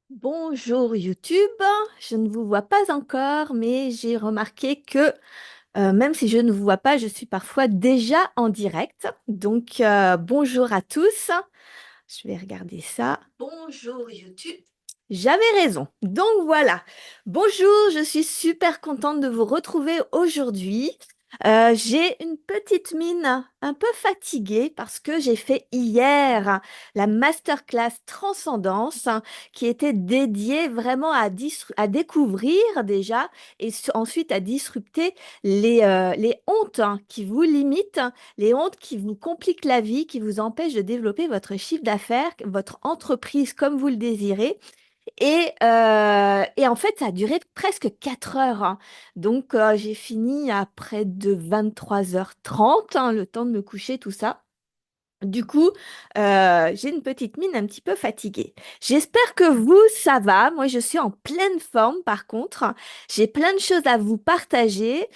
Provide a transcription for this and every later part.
Bonjour YouTube, je ne vous vois pas encore, mais j'ai remarqué que même si je ne vous vois pas, je suis parfois déjà en direct. Donc bonjour à tous, je vais regarder ça. Bonjour YouTube. J'avais raison. Donc voilà. Bonjour, je suis super contente de vous retrouver aujourd'hui. J'ai une petite mine un peu fatiguée parce que j'ai fait hier la masterclass Transcendance qui était dédiée vraiment à découvrir déjà et ensuite à disrupter les hontes qui vous limitent, les hontes qui vous compliquent la vie, qui vous empêchent de développer votre chiffre d'affaires, votre entreprise comme vous le désirez. Et en fait, ça a duré presque 4 heures, hein. Donc, j'ai fini à près de 23h30, hein, le temps de me coucher, tout ça. Du coup, j'ai une petite mine un petit peu fatiguée. J'espère que vous, ça va. Moi, je suis en pleine forme, par contre. J'ai plein de choses à vous partager.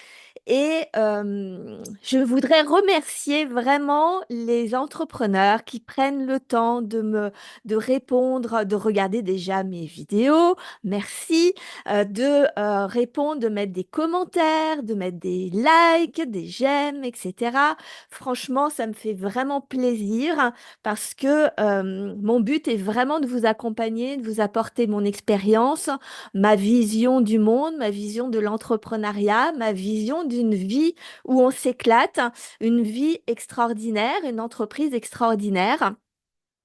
Et je voudrais remercier vraiment les entrepreneurs qui prennent le temps de répondre, de regarder déjà mes vidéos. Merci. De répondre, de mettre des commentaires, de mettre des likes, des j'aime, etc. Franchement, ça me fait vraiment plaisir parce que mon but est vraiment de vous accompagner, de vous apporter mon expérience, ma vision du monde, ma vision de l'entrepreneuriat, ma vision d'une vie où on s'éclate, une vie extraordinaire, une entreprise extraordinaire.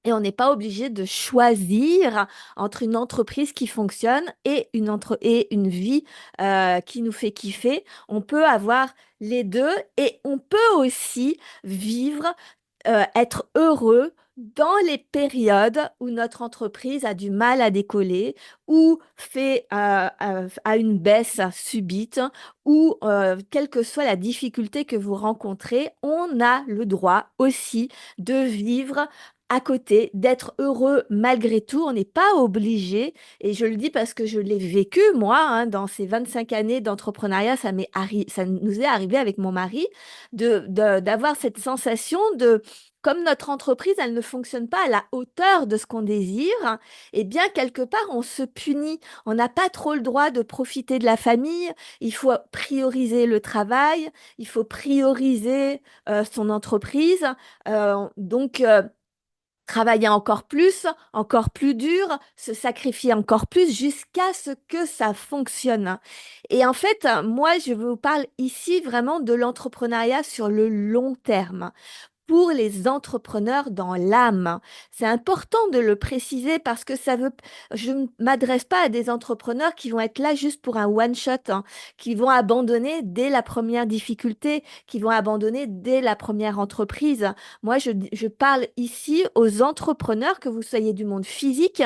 Et on n'est pas obligé de choisir entre une entreprise qui fonctionne et une vie qui nous fait kiffer. On peut avoir les deux et on peut aussi vivre, être heureux dans les périodes où notre entreprise a du mal à décoller, ou fait à une baisse subite, ou quelle que soit la difficulté que vous rencontrez, on a le droit aussi de vivre à côté, d'être heureux malgré tout. On n'est pas obligé, et je le dis parce que je l'ai vécu, moi, hein, dans ces 25 années d'entrepreneuriat, ça nous est arrivé avec mon mari, d'avoir cette sensation de, comme notre entreprise, elle ne fonctionne pas à la hauteur de ce qu'on désire, eh bien, quelque part, on se punit. On n'a pas trop le droit de profiter de la famille. Il faut prioriser le travail, il faut prioriser son entreprise. Donc, travailler encore plus dur, se sacrifier encore plus jusqu'à ce que ça fonctionne. Et en fait, moi, je vous parle ici vraiment de l'entrepreneuriat sur le long terme pour les entrepreneurs dans l'âme. C'est important de le préciser parce que je ne m'adresse pas à des entrepreneurs qui vont être là juste pour un one-shot, hein, qui vont abandonner dès la première difficulté, qui vont abandonner dès la première entreprise. Moi, je parle ici aux entrepreneurs, que vous soyez du monde physique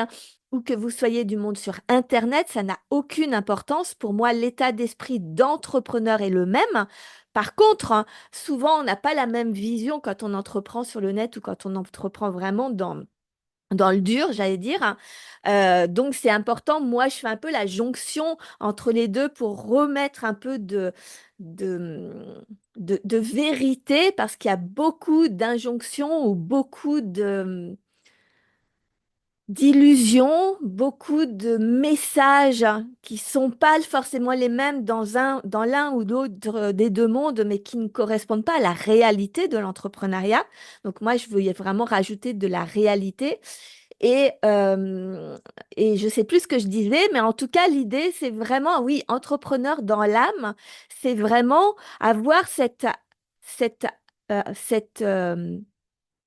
ou que vous soyez du monde sur Internet, ça n'a aucune importance. Pour moi, l'état d'esprit d'entrepreneur est le même. Par contre, hein, souvent, on n'a pas la même vision quand on entreprend sur le net ou quand on entreprend vraiment dans le dur, j'allais dire, hein. Donc, c'est important. Moi, je fais un peu la jonction entre les deux pour remettre un peu de, de vérité parce qu'il y a beaucoup d'injonctions ou beaucoup d'illusions, beaucoup de messages qui sont pas forcément les mêmes dans l'un ou l'autre des deux mondes, mais qui ne correspondent pas à la réalité de l'entrepreneuriat. Donc moi, je voulais vraiment rajouter de la réalité. Et, euh, et je sais plus ce que je disais, mais en tout cas, l'idée, c'est vraiment, oui, entrepreneur dans l'âme, c'est vraiment avoir cette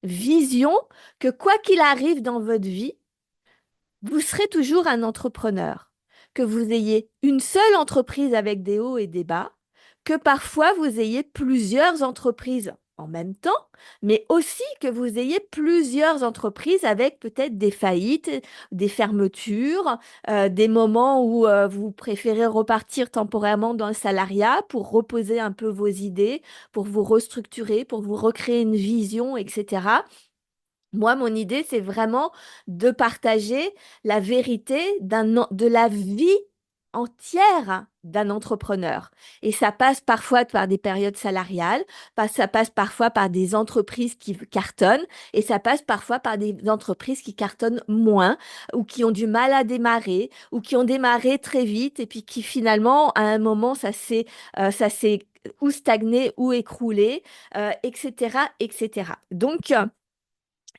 vision que quoi qu'il arrive dans votre vie, vous serez toujours un entrepreneur, que vous ayez une seule entreprise avec des hauts et des bas, que parfois vous ayez plusieurs entreprises en même temps, mais aussi que vous ayez plusieurs entreprises avec peut-être des faillites, des fermetures, des moments où vous préférez repartir temporairement dans le salariat pour reposer un peu vos idées, pour vous restructurer, pour vous recréer une vision, etc. Moi, mon idée, c'est vraiment de partager la vérité de la vie entière d'un entrepreneur. Et ça passe parfois par des périodes salariales, ça passe parfois par des entreprises qui cartonnent, et ça passe parfois par des entreprises qui cartonnent moins, ou qui ont du mal à démarrer, ou qui ont démarré très vite, et puis qui finalement, à un moment, ça s'est ou stagné ou écroulé, etc., etc. Donc,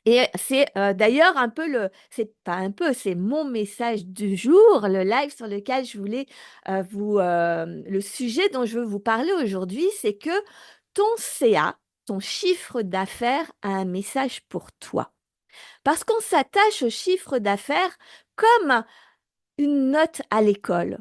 et c'est d'ailleurs un peu c'est pas un peu, c'est mon message du jour, le live sur lequel je voulais le sujet dont je veux vous parler aujourd'hui, c'est que ton CA, ton chiffre d'affaires, a un message pour toi. Parce qu'on s'attache au chiffre d'affaires comme une note à l'école.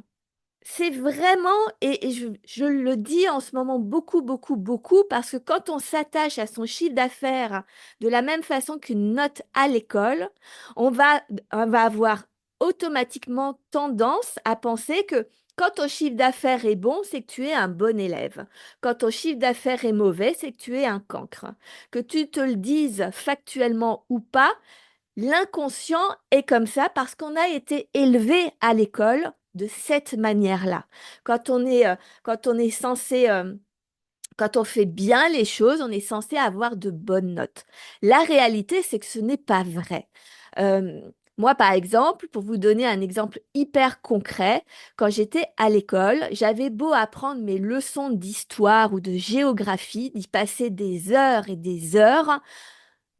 C'est vraiment, et je le dis en ce moment beaucoup, beaucoup, beaucoup, parce que quand on s'attache à son chiffre d'affaires de la même façon qu'une note à l'école, on va avoir automatiquement tendance à penser que quand ton chiffre d'affaires est bon, c'est que tu es un bon élève. Quand ton chiffre d'affaires est mauvais, c'est que tu es un cancre. Que tu te le dises factuellement ou pas, l'inconscient est comme ça parce qu'on a été élevé à l'école de cette manière-là. Quand on est, quand on est censé, quand on fait bien les choses, on est censé avoir de bonnes notes. La réalité, c'est que ce n'est pas vrai. Euh, Moi, par exemple, pour vous donner un exemple hyper concret, quand j'étais à l'école, j'avais beau apprendre mes leçons d'histoire ou de géographie, d'y passer des heures et des heures.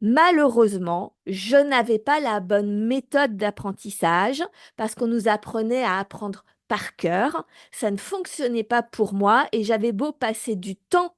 Malheureusement, je n'avais pas la bonne méthode d'apprentissage parce qu'on nous apprenait à apprendre par cœur. Ça ne fonctionnait pas pour moi et j'avais beau passer du temps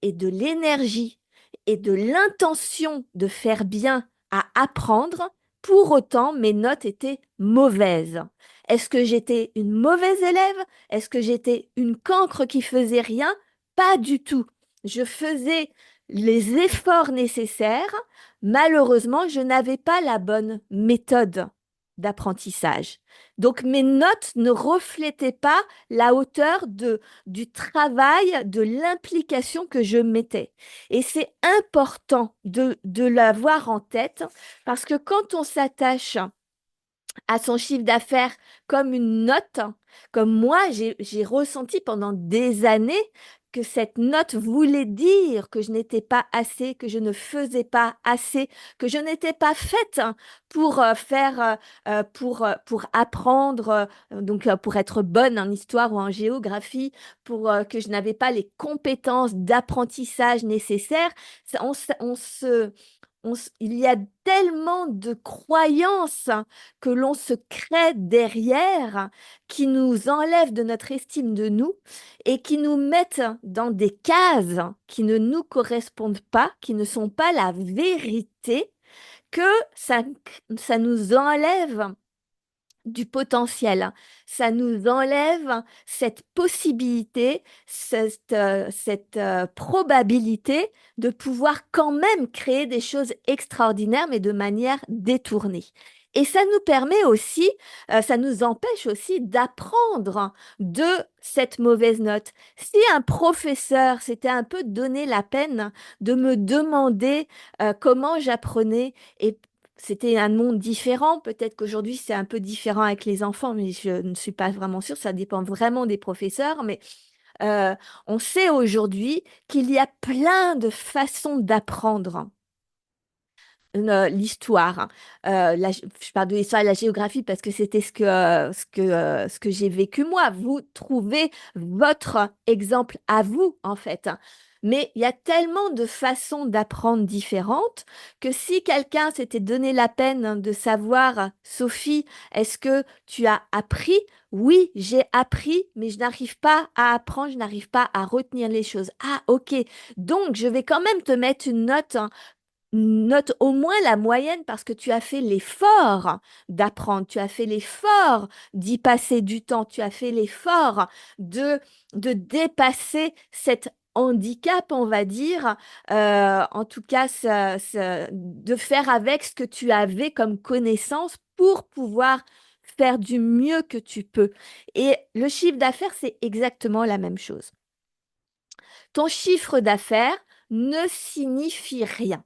et de l'énergie et de l'intention de faire bien à apprendre, pour autant, mes notes étaient mauvaises. Est-ce que j'étais une mauvaise élève? Est-ce que j'étais une cancre qui faisait rien? Pas du tout. Je faisais les efforts nécessaires. Malheureusement, je n'avais pas la bonne méthode d'apprentissage. Donc, mes notes ne reflétaient pas la hauteur du travail, de l'implication que je mettais. Et c'est important de l'avoir en tête parce que quand on s'attache à son chiffre d'affaires comme une note, comme moi, j'ai ressenti pendant des années que cette note voulait dire que je n'étais pas assez, que je ne faisais pas assez, que je n'étais pas faite pour pour apprendre, pour être bonne en histoire ou en géographie, que je n'avais pas les compétences d'apprentissage nécessaires. On se, il y a tellement de croyances que l'on se crée derrière qui nous enlèvent de notre estime de nous et qui nous mettent dans des cases qui ne nous correspondent pas, qui ne sont pas la vérité, que ça, ça nous enlève du potentiel. Ça nous enlève cette possibilité, cette probabilité de pouvoir quand même créer des choses extraordinaires, mais de manière détournée. Et ça nous permet aussi, ça nous empêche aussi d'apprendre de cette mauvaise note. Si un professeur s'était un peu donné la peine de me demander comment j'apprenais et c'était un monde différent. Peut-être qu'aujourd'hui, c'est un peu différent avec les enfants, mais je ne suis pas vraiment sûre. Ça dépend vraiment des professeurs. Mais euh, on sait aujourd'hui qu'il y a plein de façons d'apprendre l'histoire. Je parle de l'histoire et de la géographie parce que c'était ce que j'ai vécu moi. Vous trouvez votre exemple à vous, en fait. Mais il y a tellement de façons d'apprendre différentes que si quelqu'un s'était donné la peine de savoir, Sophie, est-ce que tu as appris? Oui, j'ai appris, mais je n'arrive pas à apprendre, je n'arrive pas à retenir les choses. Ah, ok. Donc, je vais quand même te mettre une note, hein, note au moins la moyenne parce que tu as fait l'effort d'apprendre, tu as fait l'effort d'y passer du temps, tu as fait l'effort de dépasser cet handicap, on va dire, en tout cas, de faire avec ce que tu avais comme connaissance pour pouvoir faire du mieux que tu peux. Et le chiffre d'affaires, c'est exactement la même chose. Ton chiffre d'affaires ne signifie rien.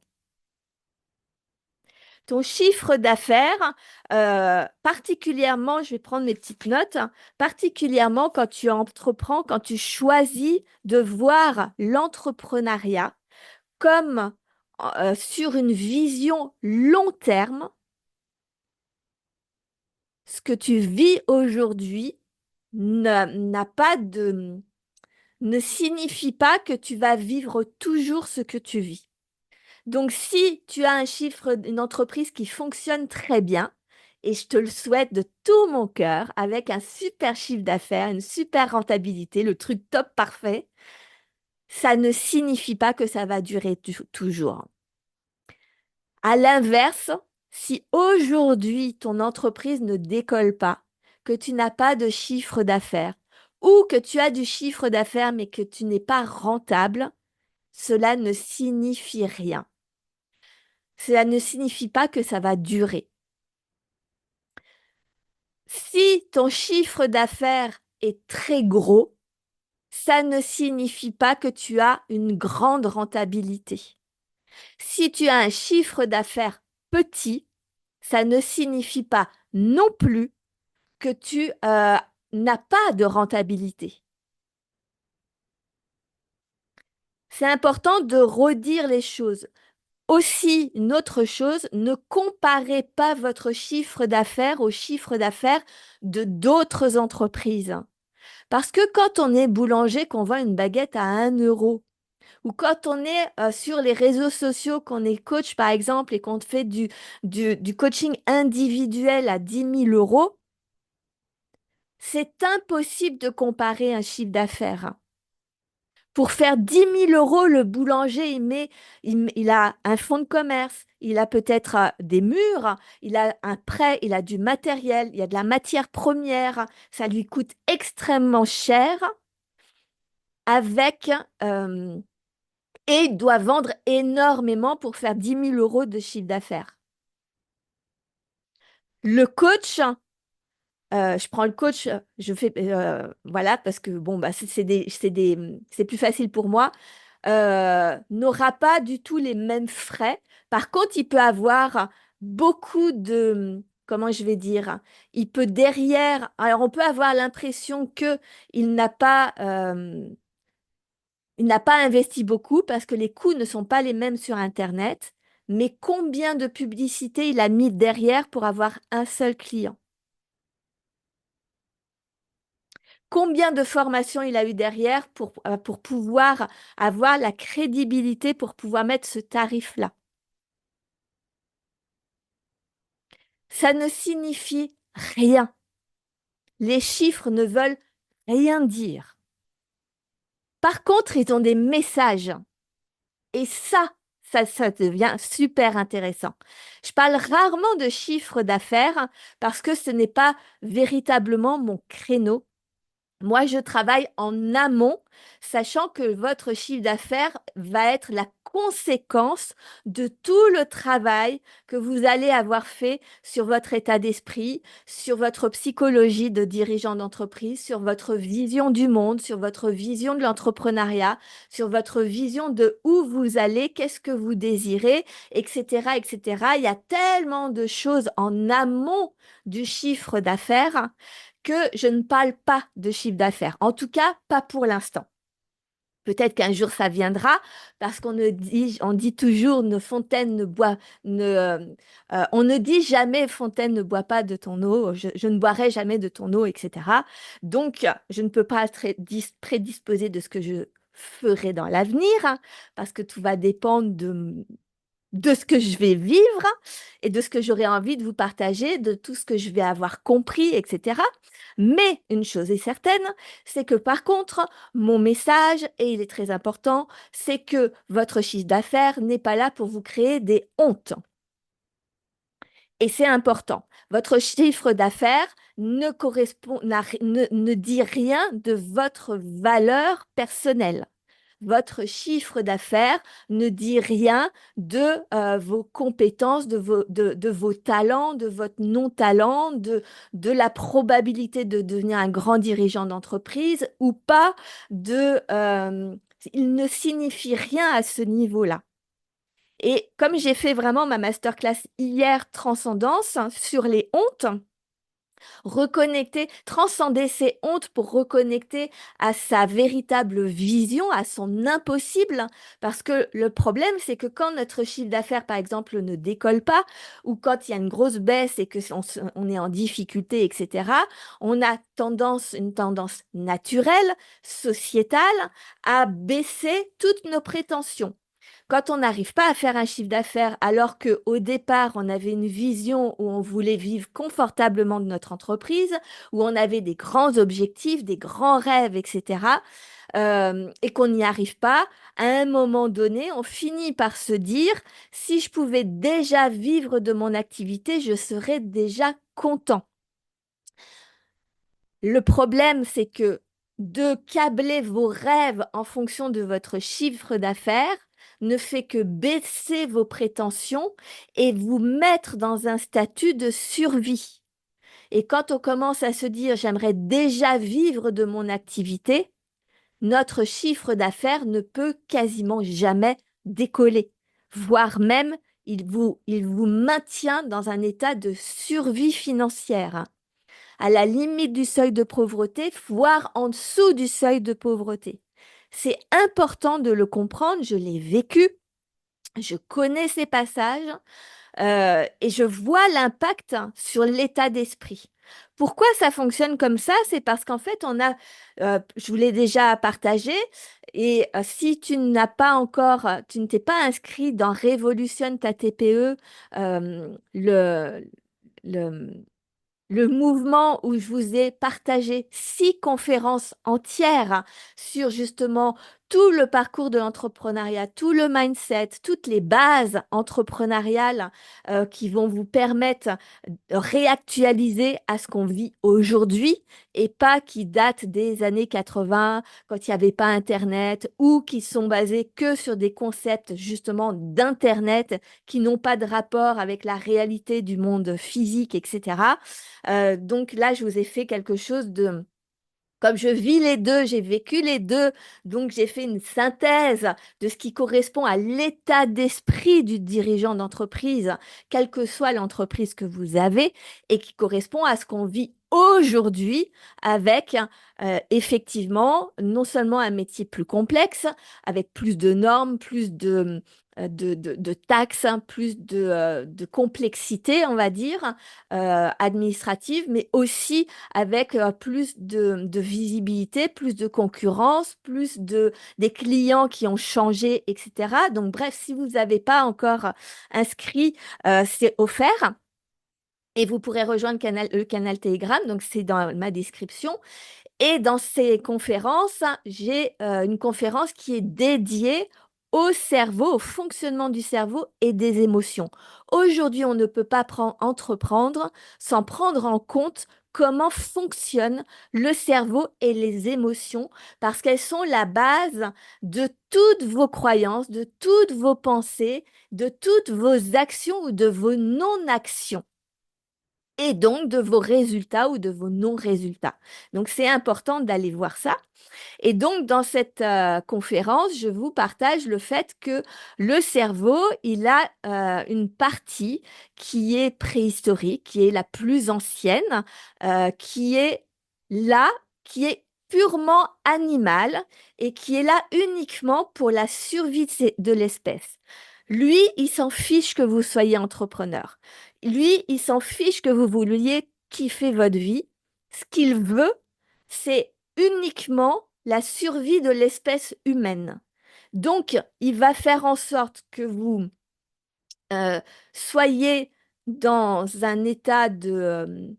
ton chiffre d'affaires, particulièrement, je vais prendre mes petites notes, hein, particulièrement quand tu entreprends, quand tu choisis de voir l'entrepreneuriat comme sur une vision long terme, ce que tu vis aujourd'hui n'a pas de, ne signifie pas que tu vas vivre toujours ce que tu vis. Donc, si tu as un chiffre, une entreprise qui fonctionne très bien, et je te le souhaite de tout mon cœur, avec un super chiffre d'affaires, une super rentabilité, le truc top parfait, ça ne signifie pas que ça va durer toujours. À l'inverse, si aujourd'hui ton entreprise ne décolle pas, que tu n'as pas de chiffre d'affaires, ou que tu as du chiffre d'affaires mais que tu n'es pas rentable, cela ne signifie rien. Cela ne signifie pas que ça va durer. Si ton chiffre d'affaires est très gros, ça ne signifie pas que tu as une grande rentabilité. Si tu as un chiffre d'affaires petit, ça ne signifie pas non plus que tu n'as pas de rentabilité. C'est important de redire les choses. Aussi, une autre chose, ne comparez pas votre chiffre d'affaires au chiffre d'affaires de d'autres entreprises. Parce que quand on est boulanger, qu'on vend une baguette à 1 euro, ou quand on est sur les réseaux sociaux, qu'on est coach par exemple et qu'on fait du coaching individuel à 10 000 euros, c'est impossible de comparer un chiffre d'affaires. Pour faire 10 000 euros, le boulanger, il a un fonds de commerce, il a peut-être des murs, il a un prêt, il a du matériel, il y a de la matière première. Ça lui coûte extrêmement cher avec, euh, et il doit vendre énormément pour faire 10 000 euros de chiffre d'affaires. Le coach, je prends le coach, je fais, voilà, parce que bon, bah, c'est plus facile pour moi, n'aura pas du tout les mêmes frais. Par contre, il peut avoir beaucoup de, comment je vais dire, il peut derrière, alors on peut avoir l'impression que il n'a pas, il n'a pas investi beaucoup parce que les coûts ne sont pas les mêmes sur Internet, mais combien de publicité il a mis derrière pour avoir un seul client? Combien de formations il a eu derrière pour pouvoir avoir la crédibilité pour pouvoir mettre ce tarif-là? Ça ne signifie rien. Les chiffres ne veulent rien dire. Par contre, ils ont des messages. Et ça devient super intéressant. Je parle rarement de chiffre d'affaires parce que ce n'est pas véritablement mon créneau. Moi, je travaille en amont, sachant que votre chiffre d'affaires va être la conséquence de tout le travail que vous allez avoir fait sur votre état d'esprit, sur votre psychologie de dirigeant d'entreprise, sur votre vision du monde, sur votre vision de l'entrepreneuriat, sur votre vision de où vous allez, qu'est-ce que vous désirez, etc., etc. Il y a tellement de choses en amont du chiffre d'affaires que je ne parle pas de chiffre d'affaires. En tout cas, pas pour l'instant. Peut-être qu'un jour ça viendra parce on dit toujours ne fontaine ne boit, on ne dit jamais fontaine ne boit pas de ton eau, je ne boirai jamais de ton eau, etc. Donc, je ne peux pas être prédisposer de ce que je ferai dans l'avenir hein, parce que tout va dépendre de ce que je vais vivre et de ce que j'aurai envie de vous partager, de tout ce que je vais avoir compris, etc. Mais une chose est certaine, c'est que par contre, mon message, et il est très important, c'est que votre chiffre d'affaires n'est pas là pour vous créer des hontes. Et c'est important. Votre chiffre d'affaires ne correspond, ne dit rien de votre valeur personnelle. Votre chiffre d'affaires ne dit rien de vos compétences, de vos talents, de votre non-talent, de la probabilité de devenir un grand dirigeant d'entreprise ou pas, il ne signifie rien à ce niveau-là. Et comme j'ai fait vraiment ma masterclass hier, Transcendance, sur les hontes, reconnecter, transcender ses hontes pour reconnecter à sa véritable vision, à son impossible. Parce que le problème, c'est que quand notre chiffre d'affaires, par exemple, ne décolle pas, ou quand il y a une grosse baisse et que on est en difficulté, etc., on a une tendance naturelle, sociétale, à baisser toutes nos prétentions. Quand on n'arrive pas à faire un chiffre d'affaires alors qu'au départ, on avait une vision où on voulait vivre confortablement de notre entreprise, où on avait des grands objectifs, des grands rêves, etc., et qu'on n'y arrive pas, à un moment donné, on finit par se dire, si je pouvais déjà vivre de mon activité, je serais déjà content. Le problème, c'est que de câbler vos rêves en fonction de votre chiffre d'affaires ne fait que baisser vos prétentions et vous mettre dans un statut de survie. Et quand on commence à se dire j'aimerais déjà vivre de mon activité, notre chiffre d'affaires ne peut quasiment jamais décoller, voire même il vous maintient dans un état de survie financière, à la limite du seuil de pauvreté, voire en dessous du seuil de pauvreté. C'est important de le comprendre, je l'ai vécu, je connais ces passages et je vois l'impact sur l'état d'esprit. Pourquoi ça fonctionne comme ça? C'est parce qu'en fait, je vous l'ai déjà partagé, et si tu n'as pas encore, tu ne t'es pas inscrit dans Révolutionne ta TPE, le, le mouvement où je vous ai partagé 6 conférences entières sur justement tout le parcours de l'entrepreneuriat, tout le mindset, toutes les bases entrepreneuriales qui vont vous permettre de réactualiser à ce qu'on vit aujourd'hui et pas qui datent des années 80 quand il n'y avait pas Internet ou qui sont basés que sur des concepts justement d'Internet qui n'ont pas de rapport avec la réalité du monde physique, etc. Donc là, je vous ai fait quelque chose de... Comme je vis les deux, j'ai vécu les deux, donc j'ai fait une synthèse de ce qui correspond à l'état d'esprit du dirigeant d'entreprise, quelle que soit l'entreprise que vous avez, et qui correspond à ce qu'on vit aujourd'hui avec effectivement non seulement un métier plus complexe, avec plus de normes, plus de taxes, hein, plus de complexité, on va dire, administrative, mais aussi avec plus de visibilité, plus de concurrence, des clients qui ont changé, etc. Donc, bref, si vous n'avez pas encore inscrit, c'est offert. Et vous pourrez rejoindre le canal Telegram, donc c'est dans ma description. Et dans ces conférences, j'ai une conférence qui est dédiée au cerveau, au fonctionnement du cerveau et des émotions. Aujourd'hui, on ne peut pas entreprendre sans prendre en compte comment fonctionne le cerveau et les émotions, parce qu'elles sont la base de toutes vos croyances, de toutes vos pensées, de toutes vos actions ou de vos non-actions, et donc de vos résultats ou de vos non-résultats. Donc, c'est important d'aller voir ça. Et donc, dans cette conférence, je vous partage le fait que le cerveau, il a une partie qui est préhistorique, qui est la plus ancienne, qui est là, qui est purement animale et qui est là uniquement pour la survie de l'espèce. Lui, il s'en fiche que vous soyez entrepreneur. Lui, il s'en fiche que vous vouliez kiffer votre vie. Ce qu'il veut, c'est uniquement la survie de l'espèce humaine. Donc, il va faire en sorte que vous euh, soyez dans un état de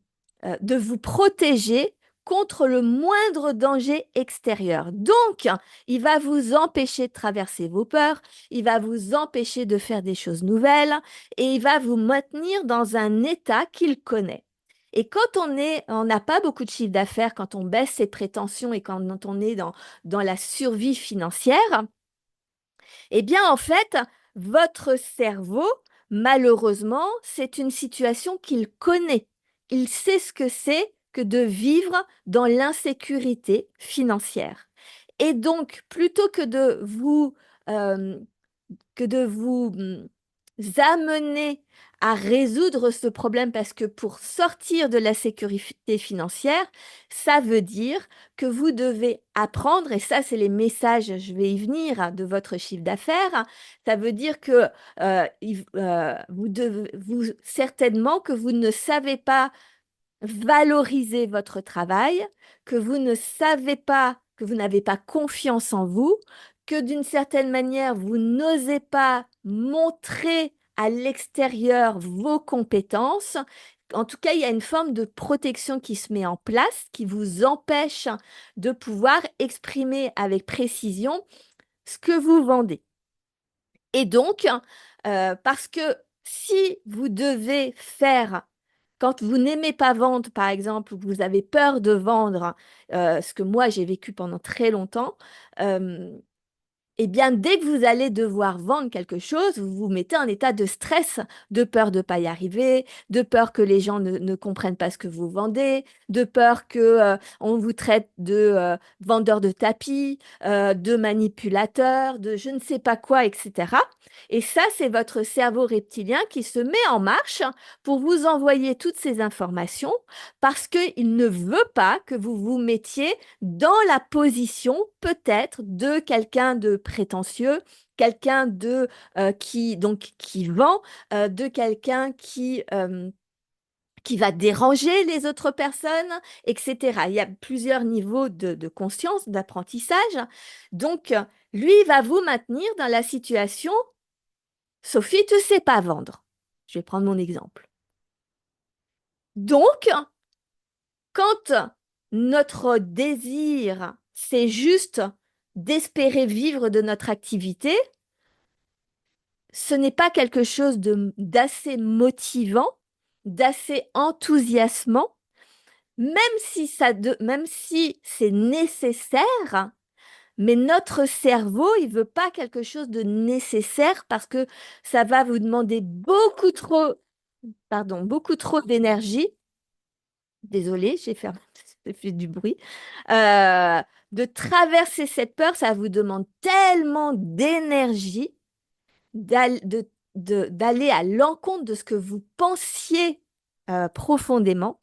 vous protéger contre le moindre danger extérieur. Donc, il va vous empêcher de traverser vos peurs, il va vous empêcher de faire des choses nouvelles et il va vous maintenir dans un état qu'il connaît. Et quand on n'a pas beaucoup de chiffre d'affaires, quand on baisse ses prétentions et quand on est dans la survie financière, eh bien, en fait, votre cerveau, malheureusement, c'est une situation qu'il connaît. Il sait ce que c'est que de vivre dans l'insécurité financière. Et donc, plutôt que euh, que de vous amener à résoudre ce problème parce que pour sortir de la sécurité financière, ça veut dire que vous devez apprendre, et ça, c'est les messages, je vais y venir, hein, de votre chiffre d'affaires. Ça veut dire que certainement que vous ne savez pas valoriser votre travail, que vous ne savez pas, que vous n'avez pas confiance en vous, que d'une certaine manière, vous n'osez pas montrer à l'extérieur vos compétences. En tout cas, il y a une forme de protection qui se met en place, qui vous empêche de pouvoir exprimer avec précision ce que vous vendez. Et donc, parce que si vous devez faire quand vous n'aimez pas vendre, par exemple, ou que vous avez peur de vendre, ce que moi j'ai vécu pendant très longtemps, euh, eh bien, dès que vous allez devoir vendre quelque chose, vous vous mettez en état de stress, de peur de ne pas y arriver, de peur que les gens ne comprennent pas ce que vous vendez, de peur que, on vous traite de vendeur de tapis, de manipulateur, de je ne sais pas quoi, etc. Et ça, c'est votre cerveau reptilien qui se met en marche pour vous envoyer toutes ces informations parce qu'il ne veut pas que vous vous mettiez dans la position peut-être de quelqu'un de prétentieux, quelqu'un de qui vend, de quelqu'un qui va déranger les autres personnes, etc. Il y a plusieurs niveaux de conscience, d'apprentissage. Donc, lui, il va vous maintenir dans la situation, Sophie, tu ne sais pas vendre. Je vais prendre mon exemple. Donc, quand notre désir, c'est juste d'espérer vivre de notre activité, ce n'est pas quelque chose d'assez motivant, d'assez enthousiasmant, même si c'est nécessaire, mais notre cerveau, il veut pas quelque chose de nécessaire parce que ça va vous demander beaucoup trop d'énergie. Désolée, j'ai fait du bruit. Euh, de traverser cette peur, ça vous demande tellement d'énergie d'aller à l'encontre de ce que vous pensiez profondément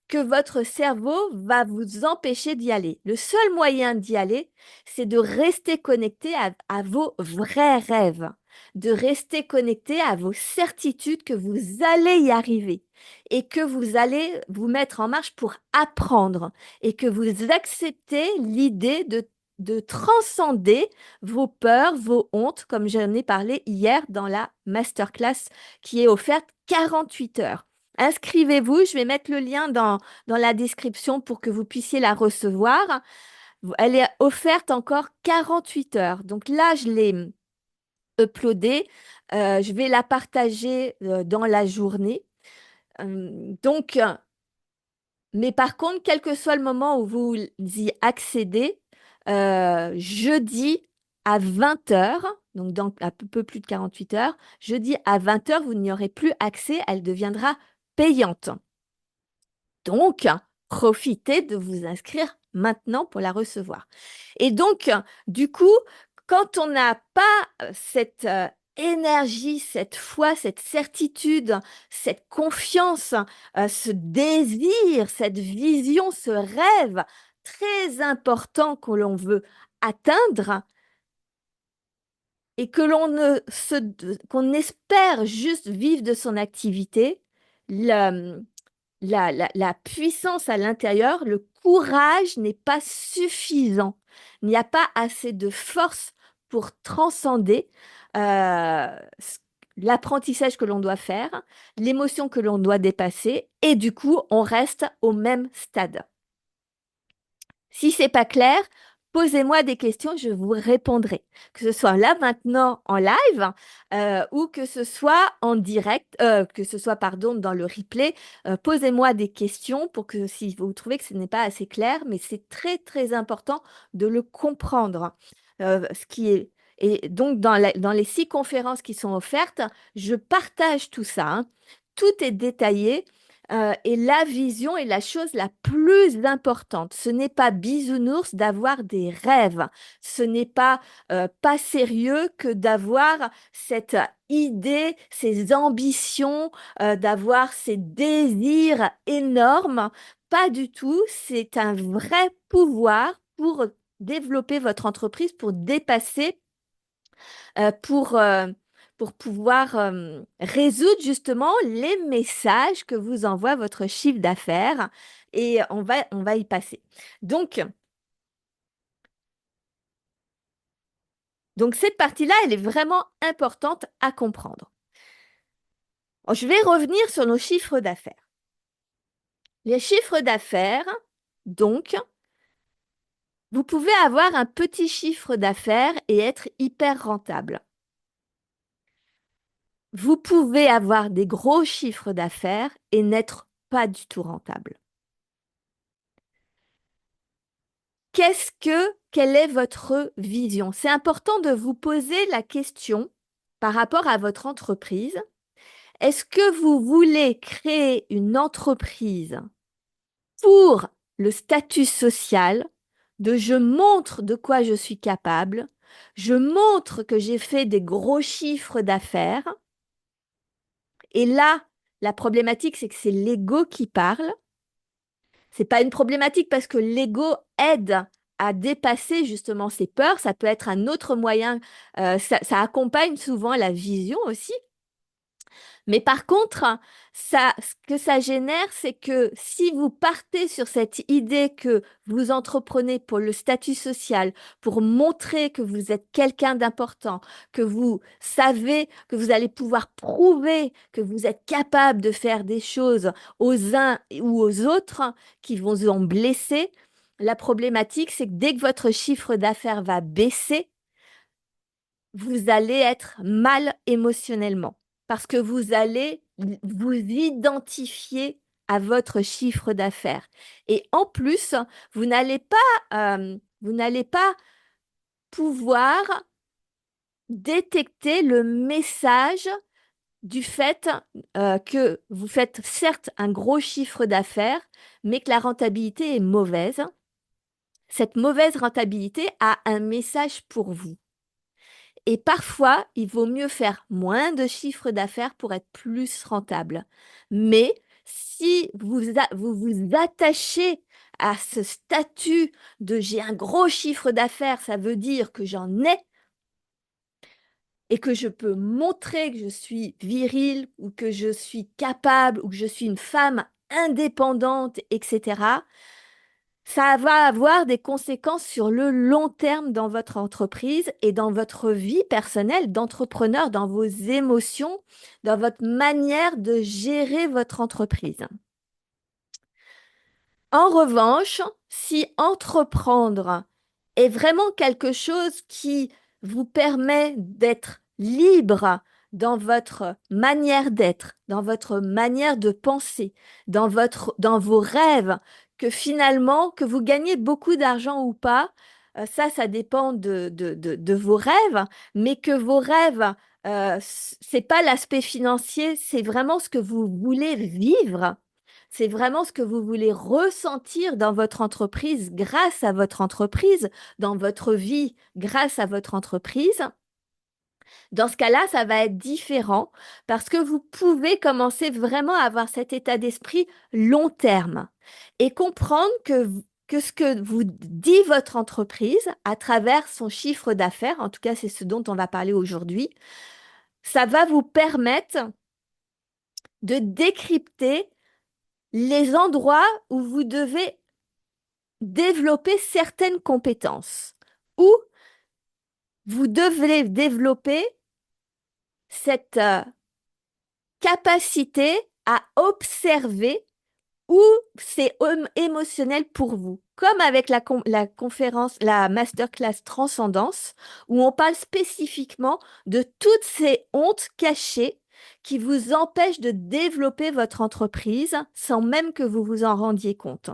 que votre cerveau va vous empêcher d'y aller. Le seul moyen d'y aller, c'est de rester connecté à vos vrais rêves, de rester connecté à vos certitudes que vous allez y arriver et que vous allez vous mettre en marche pour apprendre et que vous acceptez l'idée de transcender vos peurs, vos hontes, comme j'en ai parlé hier dans la masterclass qui est offerte 48 heures. Inscrivez-vous, je vais mettre le lien dans la description pour que vous puissiez la recevoir. Elle est offerte encore 48 heures. Donc là, je l'ai uploadée. Je vais la partager dans la journée. Donc, mais par contre, quel que soit le moment où vous y accédez, jeudi à 20 heures, donc dans un peu plus de 48 heures, jeudi à 20 heures, vous n'y aurez plus accès, elle deviendra payante. Donc, profitez de vous inscrire maintenant pour la recevoir. Et donc, du coup, quand on n'a pas cette énergie, cette foi, cette certitude, cette confiance, ce désir, cette vision, ce rêve très important que l'on veut atteindre et que qu'on espère juste vivre de son activité, la puissance à l'intérieur, le courage n'est pas suffisant. Il n'y a pas assez de force pour transcender l'apprentissage que l'on doit faire, l'émotion que l'on doit dépasser, et du coup, on reste au même stade. Si c'est pas clair, posez-moi des questions, je vous répondrai. Que ce soit là maintenant en live ou que ce soit en direct, que ce soit pardon dans le replay. Posez-moi des questions pour que si vous trouvez que ce n'est pas assez clair, mais c'est très très important de le comprendre. Ce qui est et donc dans les 6 conférences qui sont offertes, je partage tout ça, hein. Tout est détaillé. Et la vision est la chose la plus importante. Ce n'est pas bisounours d'avoir des rêves. Ce n'est pas sérieux que d'avoir cette idée, ces ambitions, d'avoir ces désirs énormes. Pas du tout. C'est un vrai pouvoir pour développer votre entreprise, pour dépasser euh, pour, euh, pour pouvoir résoudre justement les messages que vous envoie votre chiffre d'affaires. Et on va y passer. Donc, donc cette partie-là, elle est vraiment importante à comprendre. Je vais revenir sur nos chiffres d'affaires. Les chiffres d'affaires, donc, vous pouvez avoir un petit chiffre d'affaires et être hyper rentable. Vous pouvez avoir des gros chiffres d'affaires et n'être pas du tout rentable. Quelle est votre vision? C'est important de vous poser la question par rapport à votre entreprise. Est-ce que vous voulez créer une entreprise pour le statut social de je montre de quoi je suis capable, je montre que j'ai fait des gros chiffres d'affaires, et là, la problématique, c'est que c'est l'ego qui parle. C'est pas une problématique parce que l'ego aide à dépasser justement ses peurs. Ça peut être un autre moyen. Ça accompagne souvent la vision aussi. Mais par contre, ce que ça génère, c'est que si vous partez sur cette idée que vous entreprenez pour le statut social, pour montrer que vous êtes quelqu'un d'important, que vous savez que vous allez pouvoir prouver que vous êtes capable de faire des choses aux uns ou aux autres qui vont vous en blesser, la problématique, c'est que dès que votre chiffre d'affaires va baisser, vous allez être mal émotionnellement parce que vous allez vous identifier à votre chiffre d'affaires. Et en plus, vous n'allez pas pouvoir détecter le message du fait que vous faites certes un gros chiffre d'affaires, mais que la rentabilité est mauvaise. Cette mauvaise rentabilité a un message pour vous. Et parfois, il vaut mieux faire moins de chiffre d'affaires pour être plus rentable. Mais si vous attachez à ce statut de j'ai un gros chiffre d'affaires, ça veut dire que j'en ai et que je peux montrer que je suis viril ou que je suis capable ou que je suis une femme indépendante, etc. Ça va avoir des conséquences sur le long terme dans votre entreprise et dans votre vie personnelle d'entrepreneur, dans vos émotions, dans votre manière de gérer votre entreprise. En revanche, si entreprendre est vraiment quelque chose qui vous permet d'être libre dans votre manière d'être, dans votre manière de penser, dans vos rêves, que finalement, que vous gagnez beaucoup d'argent ou pas, ça dépend de vos rêves, mais que vos rêves, c'est pas l'aspect financier, c'est vraiment ce que vous voulez vivre. C'est vraiment ce que vous voulez ressentir dans votre entreprise grâce à votre entreprise, dans votre vie grâce à votre entreprise. Dans ce cas-là, ça va être différent parce que vous pouvez commencer vraiment à avoir cet état d'esprit long terme et comprendre que ce que vous dit votre entreprise à travers son chiffre d'affaires, en tout cas c'est ce dont on va parler aujourd'hui, ça va vous permettre de décrypter les endroits où vous devez développer certaines compétences, où vous devez développer cette capacité à observer où c'est émotionnel pour vous. Comme avec la conférence, la masterclass Transcendance, où on parle spécifiquement de toutes ces hontes cachées qui vous empêchent de développer votre entreprise sans même que vous vous en rendiez compte.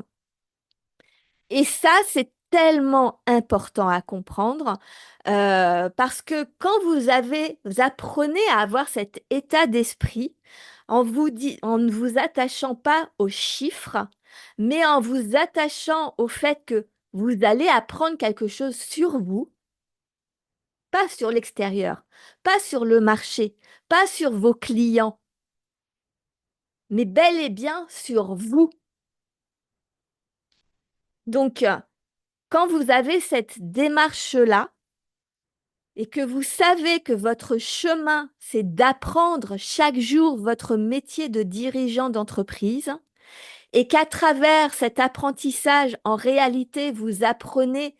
Et ça, c'est tellement important à comprendre parce que quand vous apprenez à avoir cet état d'esprit, en ne vous attachant pas aux chiffres, mais en vous attachant au fait que vous allez apprendre quelque chose sur vous, pas sur l'extérieur, pas sur le marché, pas sur vos clients, mais bel et bien sur vous. Donc, quand vous avez cette démarche-là et que vous savez que votre chemin, c'est d'apprendre chaque jour votre métier de dirigeant d'entreprise et qu'à travers cet apprentissage, en réalité, vous apprenez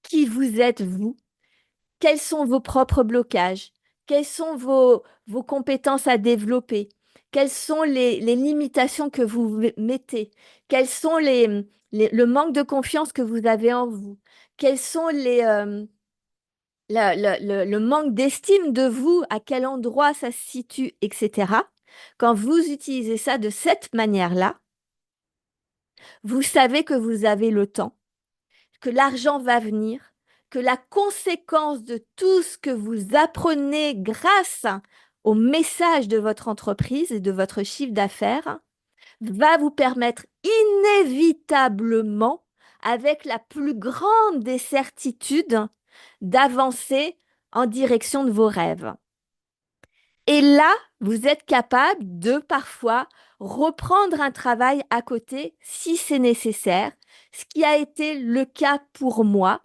qui vous êtes vous, quels sont vos propres blocages, quelles sont vos compétences à développer, quelles sont les limitations que vous mettez, quels sont le manque de confiance que vous avez en vous, quels sont le manque d'estime de vous, à quel endroit ça se situe, etc. Quand vous utilisez ça de cette manière-là, vous savez que vous avez le temps, que l'argent va venir, que la conséquence de tout ce que vous apprenez grâce au message de votre entreprise et de votre chiffre d'affaires va vous permettre inévitablement, avec la plus grande des certitudes, d'avancer en direction de vos rêves. Et là, vous êtes capable de parfois reprendre un travail à côté si c'est nécessaire, ce qui a été le cas pour moi,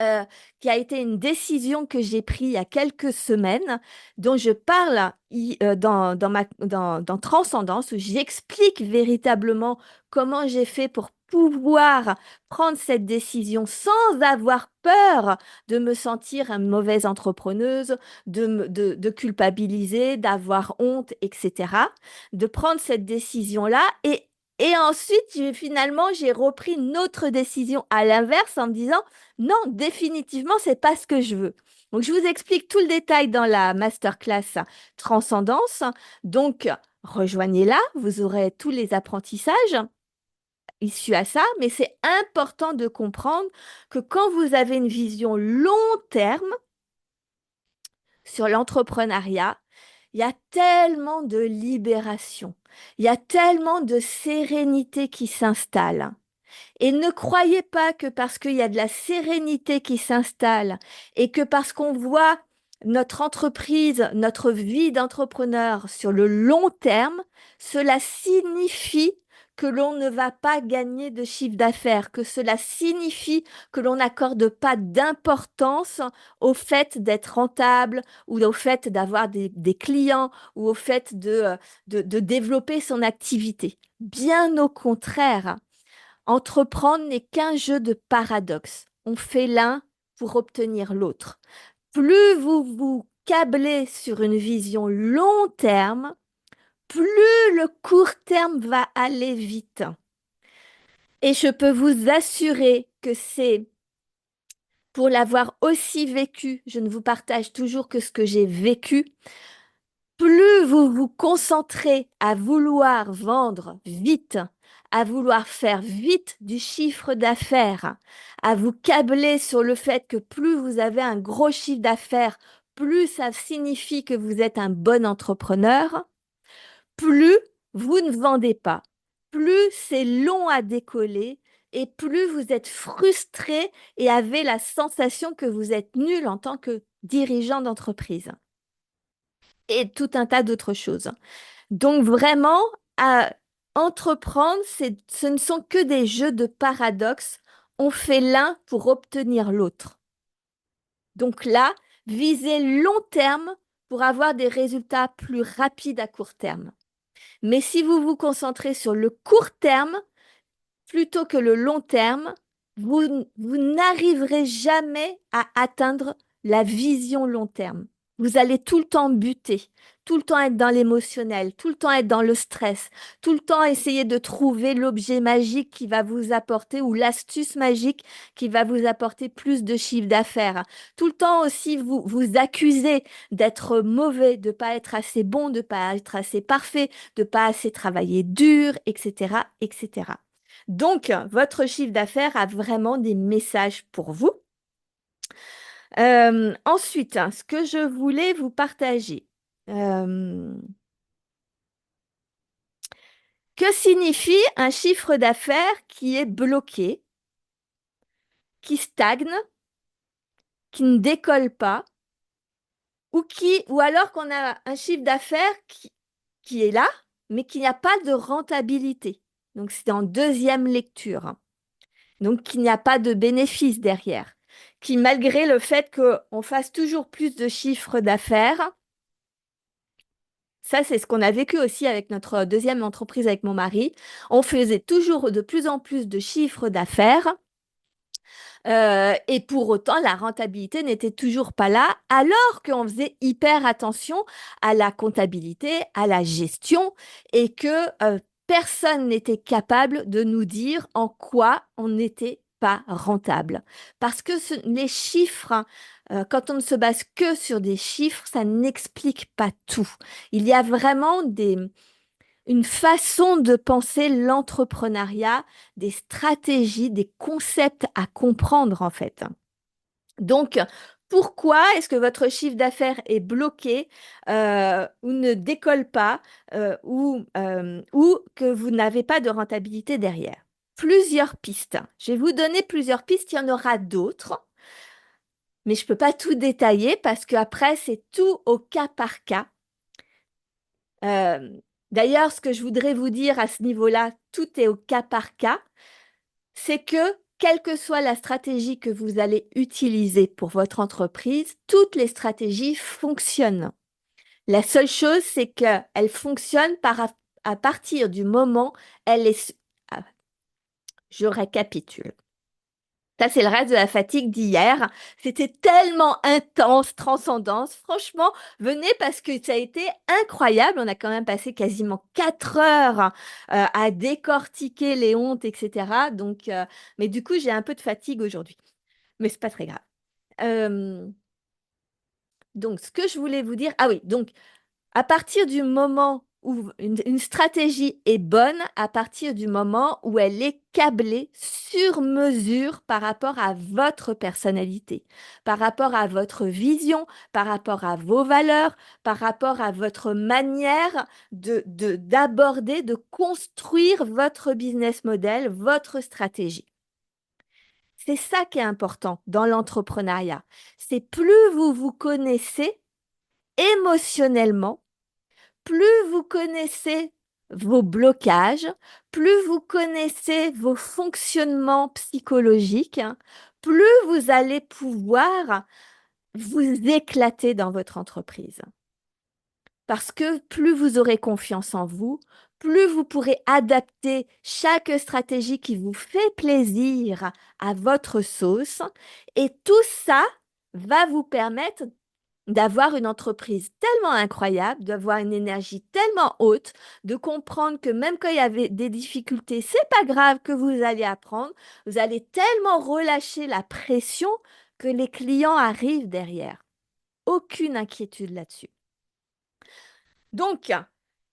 euh, qui a été une décision que j'ai prise il y a quelques semaines, dont je parle dans Transcendance, où j'explique véritablement comment j'ai fait pour pouvoir prendre cette décision sans avoir peur de me sentir une mauvaise entrepreneuse, de culpabiliser, d'avoir honte, etc. De prendre cette décision-là et ensuite, finalement, j'ai repris une autre décision à l'inverse en me disant, non, définitivement, c'est pas ce que je veux. Donc, je vous explique tout le détail dans la masterclass Transcendance. Donc, rejoignez-la, vous aurez tous les apprentissages issus à ça, mais c'est important de comprendre que quand vous avez une vision long terme sur l'entrepreneuriat, il y a tellement de libération, il y a tellement de sérénité qui s'installe. Et ne croyez pas que parce qu'il y a de la sérénité qui s'installe et que parce qu'on voit notre entreprise, notre vie d'entrepreneur sur le long terme, cela signifie que l'on ne va pas gagner de chiffre d'affaires, que cela signifie que l'on n'accorde pas d'importance au fait d'être rentable ou au fait d'avoir des clients ou au fait de développer son activité. Bien au contraire. Entreprendre n'est qu'un jeu de paradoxes. On fait l'un pour obtenir l'autre. Plus vous vous câblez sur une vision long terme, plus le court terme va aller vite. Et je peux vous assurer que c'est pour l'avoir aussi vécu, je ne vous partage toujours que ce que j'ai vécu, plus vous vous concentrez à vouloir vendre vite, à vouloir faire vite du chiffre d'affaires, à vous câbler sur le fait que plus vous avez un gros chiffre d'affaires, plus ça signifie que vous êtes un bon entrepreneur, plus vous ne vendez pas, plus c'est long à décoller et plus vous êtes frustré et avez la sensation que vous êtes nul en tant que dirigeant d'entreprise et tout un tas d'autres choses. Donc vraiment, à entreprendre, ce ne sont que des jeux de paradoxes. On fait l'un pour obtenir l'autre. Donc là, visez long terme pour avoir des résultats plus rapides à court terme. Mais si vous vous concentrez sur le court terme plutôt que le long terme, vous n'arriverez jamais à atteindre la vision long terme. Vous allez tout le temps buter, tout le temps être dans l'émotionnel, tout le temps être dans le stress, tout le temps essayer de trouver l'objet magique qui va vous apporter ou l'astuce magique qui va vous apporter plus de chiffre d'affaires. Tout le temps aussi vous accuser d'être mauvais, de pas être assez bon, de pas être assez parfait, de pas assez travailler dur, etc., etc. Donc, votre chiffre d'affaires a vraiment des messages pour vous. Ensuite, ce que je voulais vous partager. Euh, Que signifie un chiffre d'affaires qui est bloqué, qui stagne, qui ne décolle pas, ou alors qu'on a un chiffre d'affaires qui est là, mais qui n'a pas de rentabilité. Donc, c'est en deuxième lecture. Donc, qu'il n'y a pas de bénéfice derrière. Qui, malgré le fait qu'on fasse toujours plus de chiffres d'affaires, ça, c'est ce qu'on a vécu aussi avec notre deuxième entreprise avec mon mari. On faisait toujours de plus en plus de chiffres d'affaires. Et pour autant, la rentabilité n'était toujours pas là, alors qu'on faisait hyper attention à la comptabilité, à la gestion, et que personne n'était capable de nous dire en quoi on n'était pas rentable. Parce que les chiffres, hein, quand on ne se base que sur des chiffres, ça n'explique pas tout. Il y a vraiment une façon de penser l'entrepreneuriat, des stratégies, des concepts à comprendre en fait. Donc, pourquoi est-ce que votre chiffre d'affaires est bloqué ou ne décolle pas ou que vous n'avez pas de rentabilité derrière? Plusieurs pistes. Je vais vous donner plusieurs pistes, il y en aura d'autres, mais je ne peux pas tout détailler parce qu'après, c'est tout au cas par cas. Euh, D'ailleurs, ce que je voudrais vous dire à ce niveau-là, tout est au cas par cas, c'est que quelle que soit la stratégie que vous allez utiliser pour votre entreprise, toutes les stratégies fonctionnent. La seule chose, c'est qu'elles fonctionnent à partir du moment elle est... Ah, je récapitule. Ça, c'est le reste de la fatigue d'hier. C'était tellement intense, transcendance. Franchement, venez parce que ça a été incroyable. On a quand même passé quasiment 4 heures à décortiquer les hontes, etc. Donc, mais du coup, j'ai un peu de fatigue aujourd'hui. Mais c'est pas très grave. Euh, donc, ce que je voulais vous dire, ah oui, donc à partir du moment où une stratégie est bonne, à partir du moment où elle est câblée sur mesure par rapport à votre personnalité, par rapport à votre vision, par rapport à vos valeurs, par rapport à votre manière d'aborder, de construire votre business model, votre stratégie. C'est ça qui est important dans l'entrepreneuriat. C'est plus vous vous connaissez émotionnellement, plus vous connaissez vos blocages, plus vous connaissez vos fonctionnements psychologiques, hein, plus vous allez pouvoir vous éclater dans votre entreprise. Parce que plus vous aurez confiance en vous, plus vous pourrez adapter chaque stratégie qui vous fait plaisir à votre sauce. Et tout ça va vous permettre d'avoir une entreprise tellement incroyable, d'avoir une énergie tellement haute, de comprendre que même quand il y avait des difficultés, c'est pas grave que vous allez apprendre. Vous allez tellement relâcher la pression que les clients arrivent derrière. Aucune inquiétude là-dessus. Donc,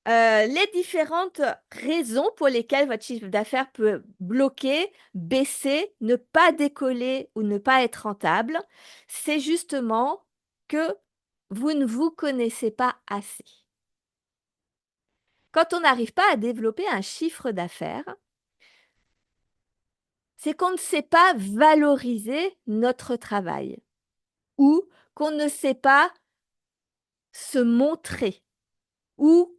les différentes raisons pour lesquelles votre chiffre d'affaires peut bloquer, baisser, ne pas décoller ou ne pas être rentable, c'est justement que vous ne vous connaissez pas assez. Quand on n'arrive pas à développer un chiffre d'affaires, c'est qu'on ne sait pas valoriser notre travail ou qu'on ne sait pas se montrer ou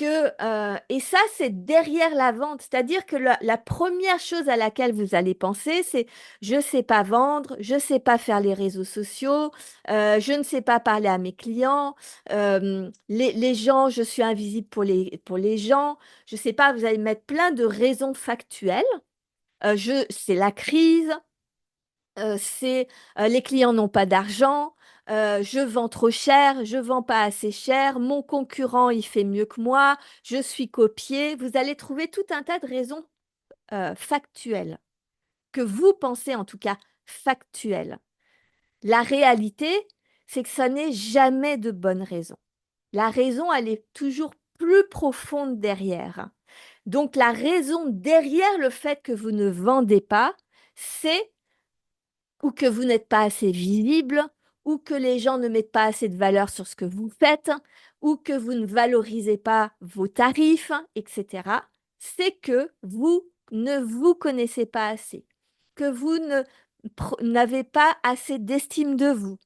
et ça, c'est derrière la vente. C'est-à-dire que la première chose à laquelle vous allez penser, c'est je ne sais pas vendre, je ne sais pas faire les réseaux sociaux, je ne sais pas parler à mes clients, les gens, je suis invisible pour les gens. Je ne sais pas, vous allez mettre plein de raisons factuelles. C'est la crise, c'est les clients n'ont pas d'argent, je vends trop cher, je vends pas assez cher, mon concurrent il fait mieux que moi, je suis copié. Vous allez trouver tout un tas de raisons factuelles, que vous pensez en tout cas factuelles. La réalité, c'est que ça n'est jamais de bonnes raisons. La raison, elle est toujours plus profonde derrière. Donc la raison derrière le fait que vous ne vendez pas, c'est ou que vous n'êtes pas assez visible, ou que les gens ne mettent pas assez de valeur sur ce que vous faites, ou que vous ne valorisez pas vos tarifs, etc. c'est que vous ne vous connaissez pas assez, que vous n'avez pas assez d'estime de vous.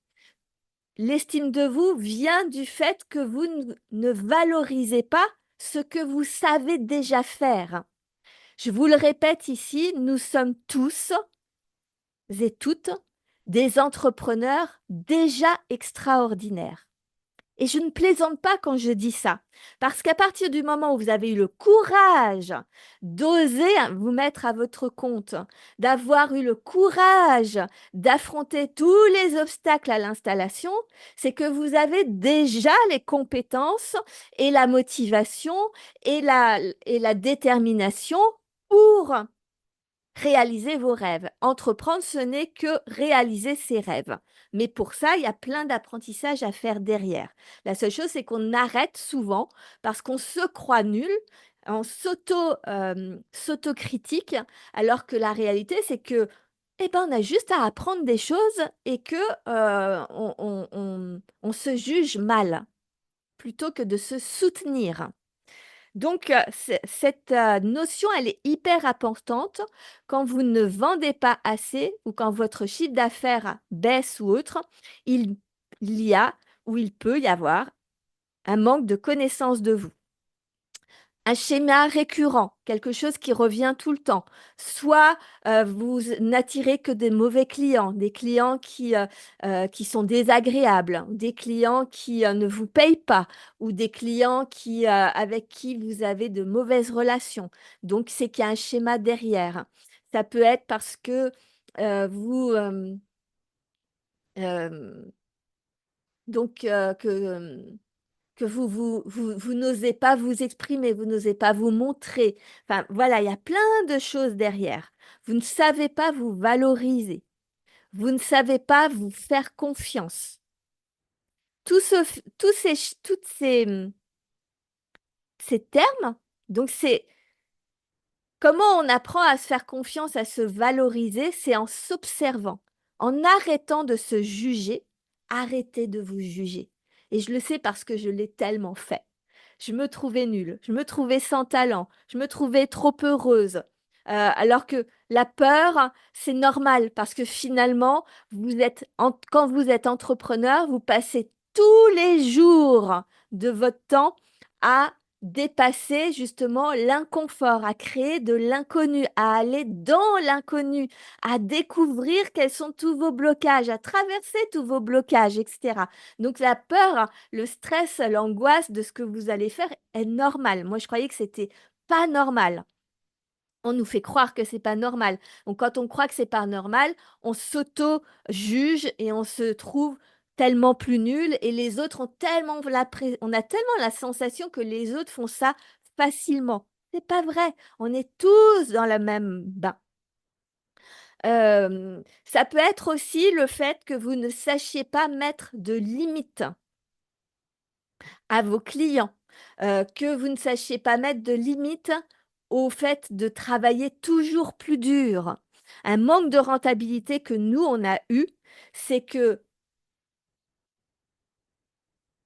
L'estime de vous vient du fait que vous ne valorisez pas ce que vous savez déjà faire. Je vous le répète ici, nous sommes tous et toutes des entrepreneurs déjà extraordinaires. Et je ne plaisante pas quand je dis ça, parce qu'à partir du moment où vous avez eu le courage d'oser vous mettre à votre compte, d'avoir eu le courage d'affronter tous les obstacles à l'installation, c'est que vous avez déjà les compétences et la motivation et la détermination pour réaliser vos rêves. Entreprendre, ce n'est que réaliser ses rêves. Mais pour ça, il y a plein d'apprentissages à faire derrière. La seule chose, c'est qu'on arrête souvent parce qu'on se croit nul, on s'autocritique, alors que la réalité, c'est que eh ben, on a juste à apprendre des choses et que on se juge mal plutôt que de se soutenir. Donc, cette notion, elle est hyper importante quand vous ne vendez pas assez ou quand votre chiffre d'affaires baisse ou autre, il il y a ou il peut y avoir un manque de connaissance de vous. Un schéma récurrent, quelque chose qui revient tout le temps. Soit vous n'attirez que des mauvais clients, des clients qui sont désagréables, des clients qui ne vous payent pas, ou des clients avec qui vous avez de mauvaises relations. Donc, c'est qu'il y a un schéma derrière. Ça peut être parce que vous... euh, donc, que vous n'osez pas vous exprimer, vous n'osez pas vous montrer. Enfin, voilà, il y a plein de choses derrière. Vous ne savez pas vous valoriser. Vous ne savez pas vous faire confiance. Toutes ces termes, donc c'est comment on apprend à se faire confiance, à se valoriser, c'est en s'observant, en arrêtant de se juger. Arrêtez de vous juger. Et je le sais parce que je l'ai tellement fait. Je me trouvais nulle, je me trouvais sans talent, je me trouvais trop heureuse. Alors que la peur, c'est normal parce que finalement, quand vous êtes entrepreneur, vous passez tous les jours de votre temps à dépasser justement l'inconfort, à créer de l'inconnu, à aller dans l'inconnu, à découvrir quels sont tous vos blocages, à traverser tous vos blocages, etc. Donc la peur, le stress, l'angoisse de ce que vous allez faire est normal. Moi, je croyais que c'était pas normal. On nous fait croire que c'est pas normal. Donc quand on croit que c'est pas normal, on s'auto-juge et on se trouve tellement plus nul et les autres ont on a tellement la sensation que les autres font ça facilement. C'est pas vrai. On est tous dans le même bain. Ça peut être aussi le fait que vous ne sachiez pas mettre de limites à vos clients, que vous ne sachiez pas mettre de limites au fait de travailler toujours plus dur. Un manque de rentabilité que nous, on a eu, c'est que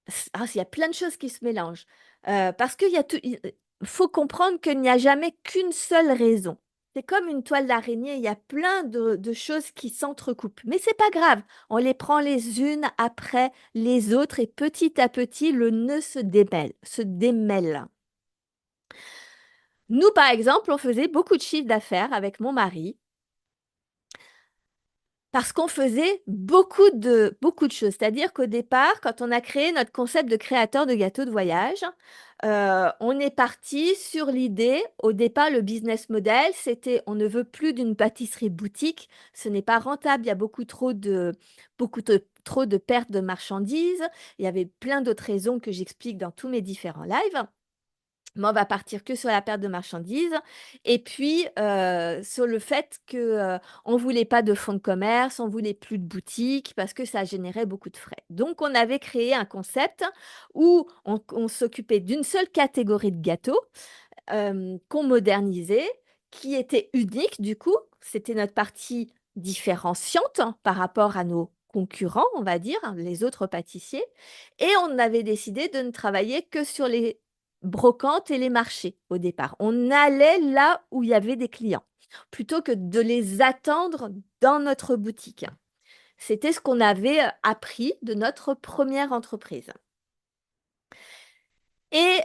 il y a plein de choses qui se mélangent. Parce qu'il y a il faut comprendre qu'il n'y a jamais qu'une seule raison. C'est comme une toile d'araignée, il y a plein de choses qui s'entrecoupent. Mais c'est pas grave, on les prend les unes après les autres et petit à petit, le nœud se démêle. Nous, par exemple, on faisait beaucoup de chiffres d'affaires avec mon mari parce qu'on faisait beaucoup de choses. C'est-à-dire qu'au départ, quand on a créé notre concept de créateur de gâteaux de voyage, on est parti sur l'idée, au départ, le business model, c'était on ne veut plus d'une pâtisserie boutique, ce n'est pas rentable, il y a trop de pertes de marchandises, il y avait plein d'autres raisons que j'explique dans tous mes différents lives. Mais on va partir que sur la perte de marchandises et puis sur le fait que on voulait pas de fonds de commerce, on voulait plus de boutiques parce que ça générait beaucoup de frais. Donc on avait créé un concept où on s'occupait d'une seule catégorie de gâteaux qu'on modernisait, qui était unique du coup. C'était notre partie différenciante par rapport à nos concurrents, on va dire, les autres pâtissiers. Et on avait décidé de ne travailler que sur les brocantes et les marchés au départ. On allait là où il y avait des clients, plutôt que de les attendre dans notre boutique. C'était ce qu'on avait appris de notre première entreprise. Et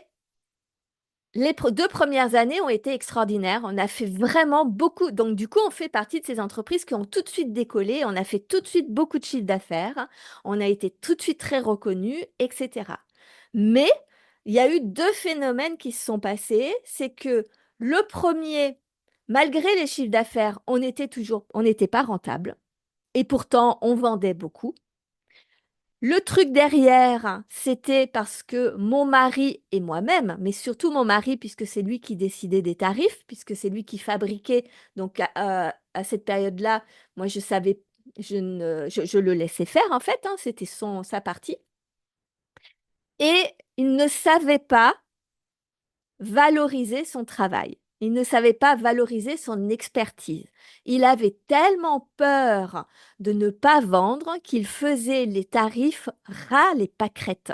les 2 premières années ont été extraordinaires. On a fait vraiment beaucoup. Donc, du coup, on fait partie de ces entreprises qui ont tout de suite décollé. On a fait tout de suite beaucoup de chiffre d'affaires. On a été tout de suite très reconnus, etc. Mais il y a eu 2 phénomènes qui se sont passés. C'est que le premier, malgré les chiffres d'affaires, on n'était pas rentable. Et pourtant, on vendait beaucoup. Le truc derrière, c'était parce que mon mari et moi-même, mais surtout mon mari, puisque c'est lui qui décidait des tarifs, puisque c'est lui qui fabriquait. Donc, à cette période-là, moi, je savais, je le laissais faire, en fait, hein, c'était sa partie. Et il ne savait pas valoriser son travail. Il ne savait pas valoriser son expertise. Il avait tellement peur de ne pas vendre qu'il faisait les tarifs ras les pâquerettes.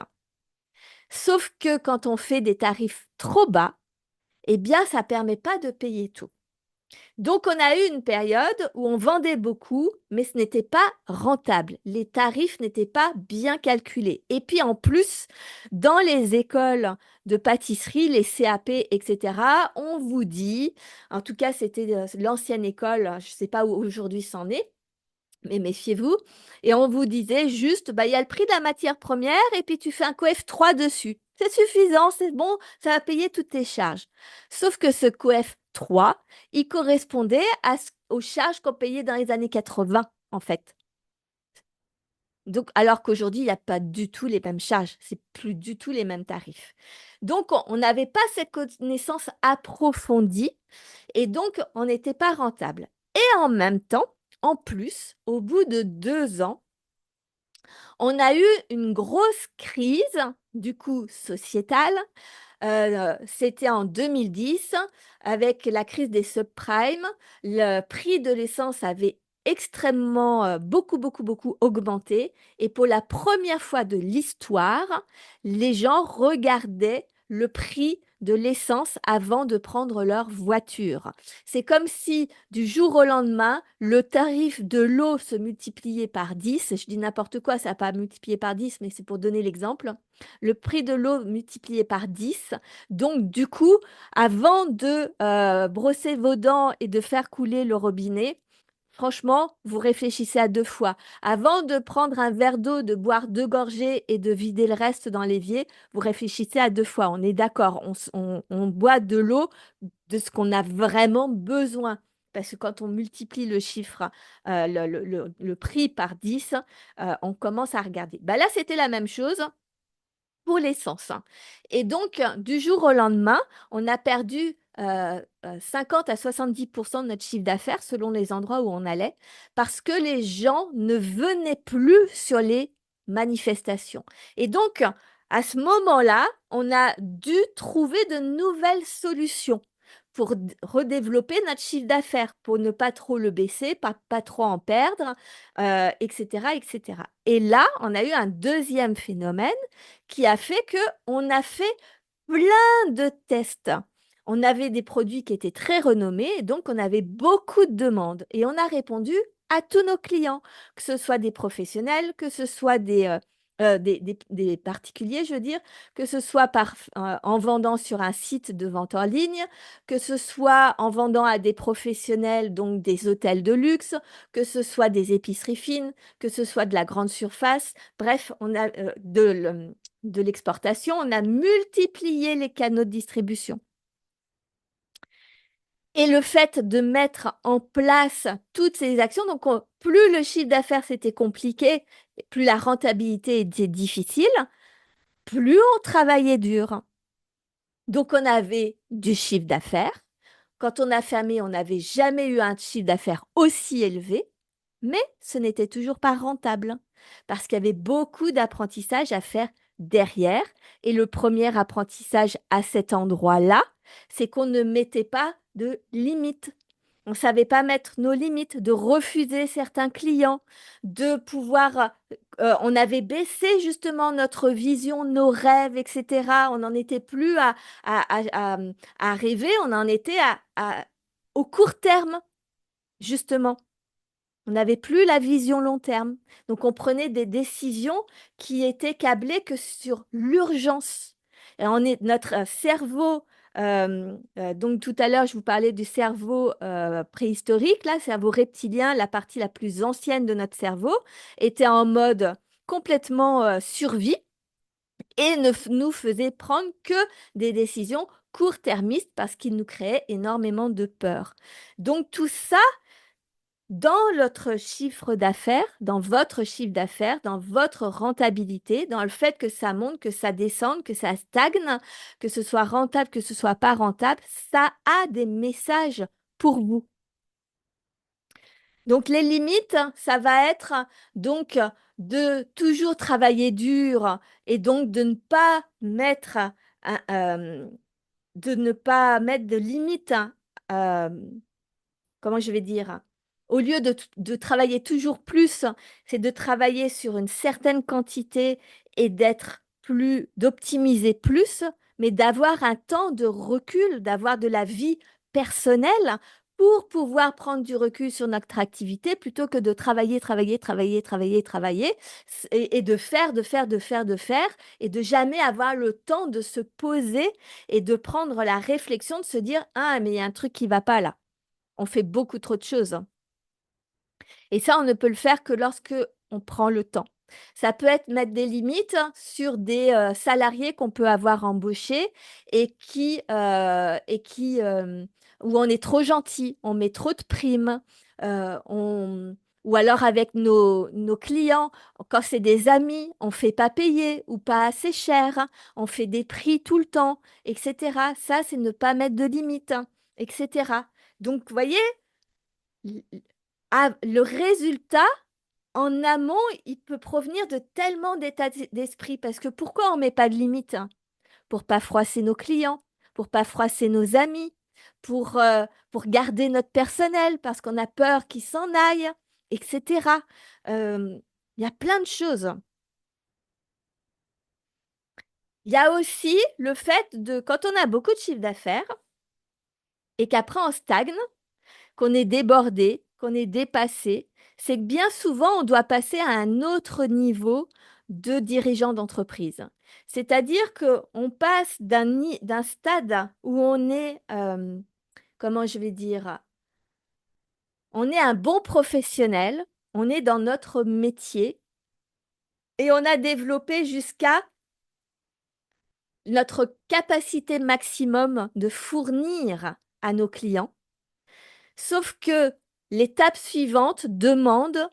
Sauf que quand on fait des tarifs trop bas, eh bien, ça ne permet pas de payer tout. Donc, on a eu une période où on vendait beaucoup, mais ce n'était pas rentable. Les tarifs n'étaient pas bien calculés. Et puis, en plus, dans les écoles de pâtisserie, les CAP, etc., on vous dit, en tout cas, c'était l'ancienne école, je ne sais pas où aujourd'hui c'en est, mais méfiez-vous. Et on vous disait juste, bah, il y a le prix de la matière première et puis tu fais un coef 3 dessus. C'est suffisant, c'est bon, ça va payer toutes tes charges. Sauf que ce coef 3, il correspondait aux charges qu'on payait dans les années 80, en fait. Donc, alors qu'aujourd'hui, il n'y a pas du tout les mêmes charges, c'est plus du tout les mêmes tarifs. Donc, on n'avait pas cette connaissance approfondie et donc, on n'était pas rentable. Et en même temps, en plus, au bout de 2 ans, on a eu une grosse crise, du coup, sociétale. C'était en 2010, avec la crise des subprimes. Le prix de l'essence avait extrêmement, beaucoup, beaucoup, beaucoup augmenté. Et pour la première fois de l'histoire, les gens regardaient le prix de l'essence avant de prendre leur voiture. C'est comme si du jour au lendemain, le tarif de l'eau se multipliait par 10. Je dis n'importe quoi, ça n'a pas multiplié par 10, mais c'est pour donner l'exemple. Le prix de l'eau multiplié par 10. Donc, du coup, avant de brosser vos dents et de faire couler le robinet, franchement, vous réfléchissez à 2 fois. Avant de prendre un verre d'eau, de boire 2 gorgées et de vider le reste dans l'évier, vous réfléchissez à 2 fois. On est d'accord, on boit de l'eau de ce qu'on a vraiment besoin. Parce que quand on multiplie le chiffre, le prix par 10, on commence à regarder. Bah là, c'était la même chose pour l'essence. Et donc, du jour au lendemain, on a perdu 50 à 70% de notre chiffre d'affaires selon les endroits où on allait, parce que les gens ne venaient plus sur les manifestations. Et donc, à ce moment-là, on a dû trouver de nouvelles solutions pour redévelopper notre chiffre d'affaires, pour ne pas trop le baisser, pas trop en perdre, etc., etc. Et là, on a eu un deuxième phénomène qui a fait que on a fait plein de tests. On avait des produits qui étaient très renommés, et donc on avait beaucoup de demandes. Et on a répondu à tous nos clients, que ce soit des professionnels, que ce soit des particuliers, je veux dire, que ce soit en vendant sur un site de vente en ligne, que ce soit en vendant à des professionnels, donc des hôtels de luxe, que ce soit des épiceries fines, que ce soit de la grande surface. Bref, on a de l'exportation, on a multiplié les canaux de distribution. Et le fait de mettre en place toutes ces actions, donc plus le chiffre d'affaires c'était compliqué, plus la rentabilité était difficile, plus on travaillait dur. Donc on avait du chiffre d'affaires. Quand on a fermé, on n'avait jamais eu un chiffre d'affaires aussi élevé, mais ce n'était toujours pas rentable parce qu'il y avait beaucoup d'apprentissage à faire derrière. Et le premier apprentissage à cet endroit-là, c'est qu'on ne mettait pas de limites. On ne savait pas mettre nos limites, de refuser certains clients, de pouvoir on avait baissé justement notre vision, nos rêves, etc. On n'en était plus à, à rêver, on en était au court terme, justement. On n'avait plus la vision long terme. Donc, on prenait des décisions qui étaient câblées que sur l'urgence. Et notre cerveau, donc tout à l'heure, je vous parlais du cerveau préhistorique, là, cerveau reptilien, la partie la plus ancienne de notre cerveau, était en mode complètement survie et nous faisait prendre que des décisions court-termistes parce qu'il nous créait énormément de peur. Donc, tout ça, dans notre chiffre d'affaires, dans votre chiffre d'affaires, dans votre rentabilité, dans le fait que ça monte, que ça descende, que ça stagne, que ce soit rentable, que ce soit pas rentable, ça a des messages pour vous. Donc les limites, ça va être donc de toujours travailler dur et donc de ne pas mettre de ne pas mettre de limites, euh, comment je vais dire, au lieu de travailler toujours plus, c'est de travailler sur une certaine quantité et d'optimiser plus, mais d'avoir un temps de recul, d'avoir de la vie personnelle pour pouvoir prendre du recul sur notre activité plutôt que de travailler, travailler, travailler, travailler, travailler et de faire, de faire, de faire, de faire et de jamais avoir le temps de se poser et de prendre la réflexion de se dire, ah, mais il y a un truc qui va pas là. On fait beaucoup trop de choses, hein. Et ça, on ne peut le faire que lorsque on prend le temps. Ça peut être mettre des limites sur des salariés qu'on peut avoir embauchés où on est trop gentil, on met trop de primes, euh, on- ou alors avec nos clients, quand c'est des amis, on fait pas payer ou pas assez cher, on fait des prix tout le temps, etc. Ça, c'est ne pas mettre de limites, etc. Donc, vous voyez, le résultat en amont, il peut provenir de tellement d'états d'esprit. Parce que pourquoi on ne met pas de limite, hein? Pour pas froisser nos clients, pour pas froisser nos amis, pour garder notre personnel, parce qu'on a peur qu'il s'en aille, etc. Euh, Il y a plein de choses. Il y a aussi le fait de, quand on a beaucoup de chiffre d'affaires et qu'après on stagne, qu'on est débordé, qu'on est dépassé, c'est que bien souvent, on doit passer à un autre niveau de dirigeant d'entreprise. C'est-à-dire qu'on passe d'un stade où on est, comment je vais dire, on est un bon professionnel, on est dans notre métier et on a développé jusqu'à notre capacité maximum de fournir à nos clients. Sauf que l'étape suivante demande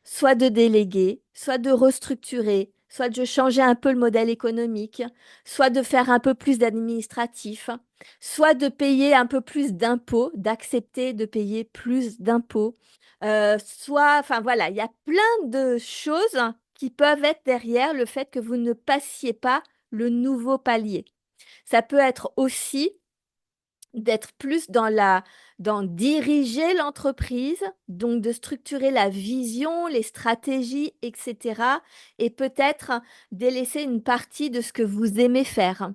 soit de déléguer, soit de restructurer, soit de changer un peu le modèle économique, soit de faire un peu plus d'administratif, soit de payer un peu plus d'impôts, d'accepter de payer plus d'impôts, enfin voilà, il y a plein de choses qui peuvent être derrière le fait que vous ne passiez pas le nouveau palier. Ça peut être aussi d'être plus dans diriger l'entreprise, donc de structurer la vision, les stratégies, etc. Et peut-être délaisser une partie de ce que vous aimez faire.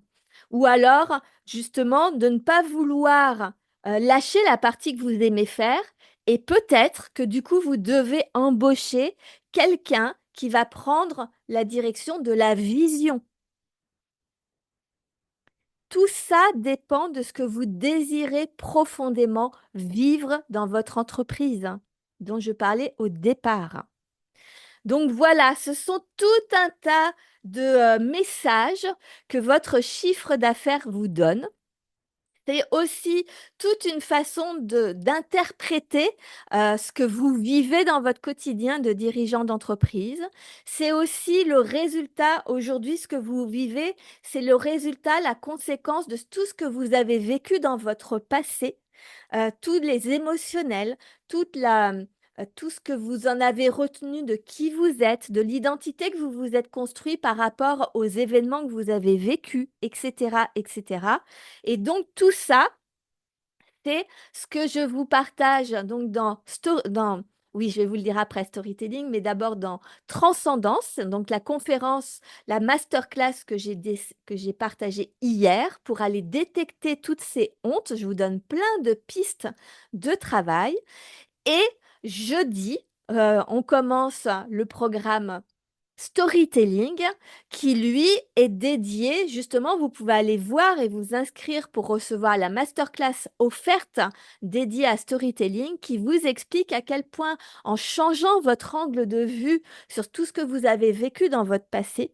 Ou alors, justement, de ne pas vouloir lâcher la partie que vous aimez faire. Et peut-être que du coup, vous devez embaucher quelqu'un qui va prendre la direction de la vision. Tout ça dépend de ce que vous désirez profondément vivre dans votre entreprise, hein, dont je parlais au départ. Donc voilà, ce sont tout un tas de messages que votre chiffre d'affaires vous donne. C'est aussi toute une façon d'interpréter ce que vous vivez dans votre quotidien de dirigeant d'entreprise. C'est aussi le résultat, aujourd'hui, ce que vous vivez, c'est le résultat, la conséquence de tout ce que vous avez vécu dans votre passé, tous les émotionnels, tout ce que vous en avez retenu de qui vous êtes, de l'identité que vous vous êtes construit par rapport aux événements que vous avez vécus, etc., etc. Et donc, tout ça, c'est ce que je vous partage donc dans Oui, je vais vous le dire après storytelling, mais d'abord dans Transcendance, donc la conférence, la masterclass que j'ai partagée hier pour aller détecter toutes ces hontes. Je vous donne plein de pistes de travail. Et jeudi, on commence le programme Storytelling qui, lui, est dédié, justement, vous pouvez aller voir et vous inscrire pour recevoir la masterclass offerte dédiée à Storytelling qui vous explique à quel point, en changeant votre angle de vue sur tout ce que vous avez vécu dans votre passé,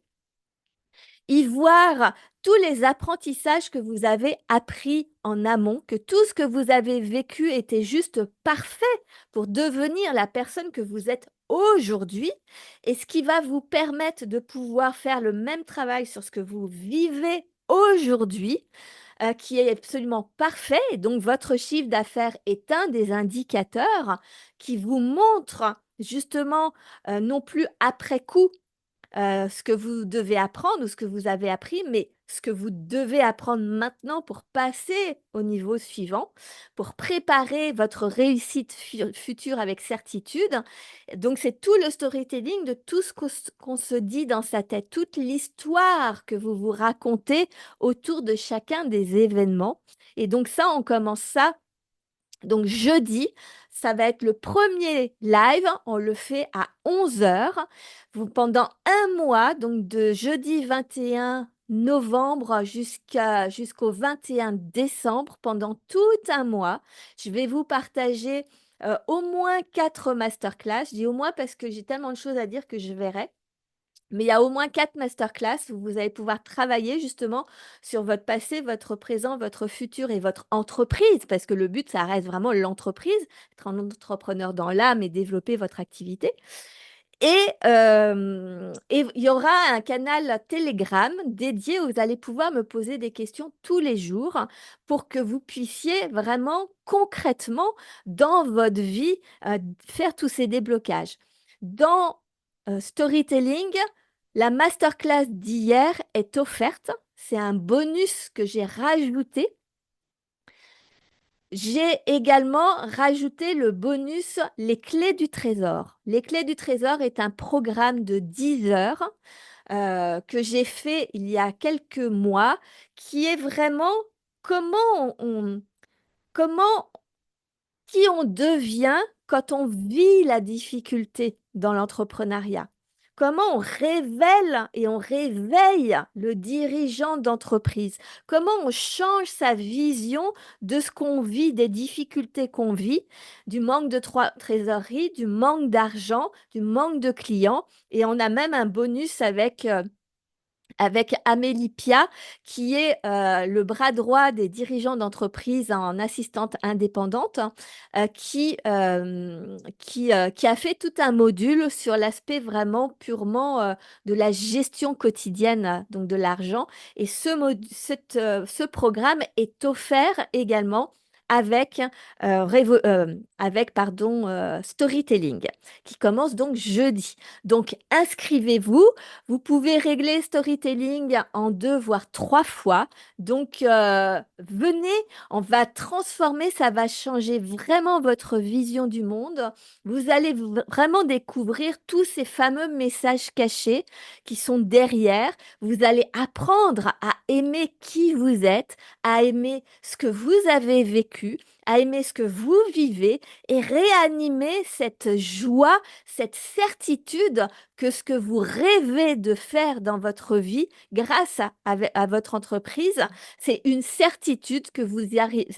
y voir tous les apprentissages que vous avez appris en amont, que tout ce que vous avez vécu était juste parfait pour devenir la personne que vous êtes aujourd'hui, et ce qui va vous permettre de pouvoir faire le même travail sur ce que vous vivez aujourd'hui, qui est absolument parfait. Et donc, votre chiffre d'affaires est un des indicateurs qui vous montre justement, non plus après coup, ce que vous devez apprendre ou ce que vous avez appris, mais ce que vous devez apprendre maintenant pour passer au niveau suivant, pour préparer votre réussite future avec certitude. Donc, c'est tout le storytelling de tout ce qu'on se dit dans sa tête, toute l'histoire que vous vous racontez autour de chacun des événements. Et donc ça, on commence ça donc jeudi, ça va être le premier live, on le fait à 11 heures. Pendant un mois, donc de jeudi 21 novembre jusqu'au 21 décembre, pendant tout un mois, je vais vous partager au moins 4 masterclass. Je dis au moins parce que j'ai tellement de choses à dire que je verrai. Mais il y a au moins 4 masterclass où vous allez pouvoir travailler justement sur votre passé, votre présent, votre futur et votre entreprise, parce que le but, ça reste vraiment l'entreprise, être un entrepreneur dans l'âme et développer votre activité. Et il y aura un canal Telegram dédié où vous allez pouvoir me poser des questions tous les jours pour que vous puissiez vraiment concrètement dans votre vie faire tous ces déblocages. Dans Storytelling, la masterclass d'hier est offerte. C'est un bonus que j'ai rajouté. J'ai également rajouté le bonus Les Clés du Trésor. Les Clés du Trésor est un programme de 10 heures que j'ai fait il y a quelques mois, qui est vraiment comment comment qui on devient quand on vit la difficulté dans l'entrepreneuriat. Comment on révèle et on réveille le dirigeant d'entreprise. Comment on change sa vision de ce qu'on vit, des difficultés qu'on vit, du manque de trésorerie, du manque d'argent, du manque de clients. Et on a même un bonus avec Amélie Pia, qui est le bras droit des dirigeants d'entreprise en assistante indépendante, qui a fait tout un module sur l'aspect vraiment purement de la gestion quotidienne, donc de l'argent. Et ce programme est offert également avec pardon, Storytelling, qui commence donc jeudi. Donc, inscrivez-vous. Vous pouvez régler storytelling en 2 voire 3 fois. Donc, venez, on va transformer, ça va changer vraiment votre vision du monde. Vous allez vraiment découvrir tous ces fameux messages cachés qui sont derrière. Vous allez apprendre à aimer qui vous êtes, à aimer ce que vous avez vécu, à aimer ce que vous vivez et réanimer cette joie, cette certitude que ce que vous rêvez de faire dans votre vie grâce à votre entreprise, c'est une certitude que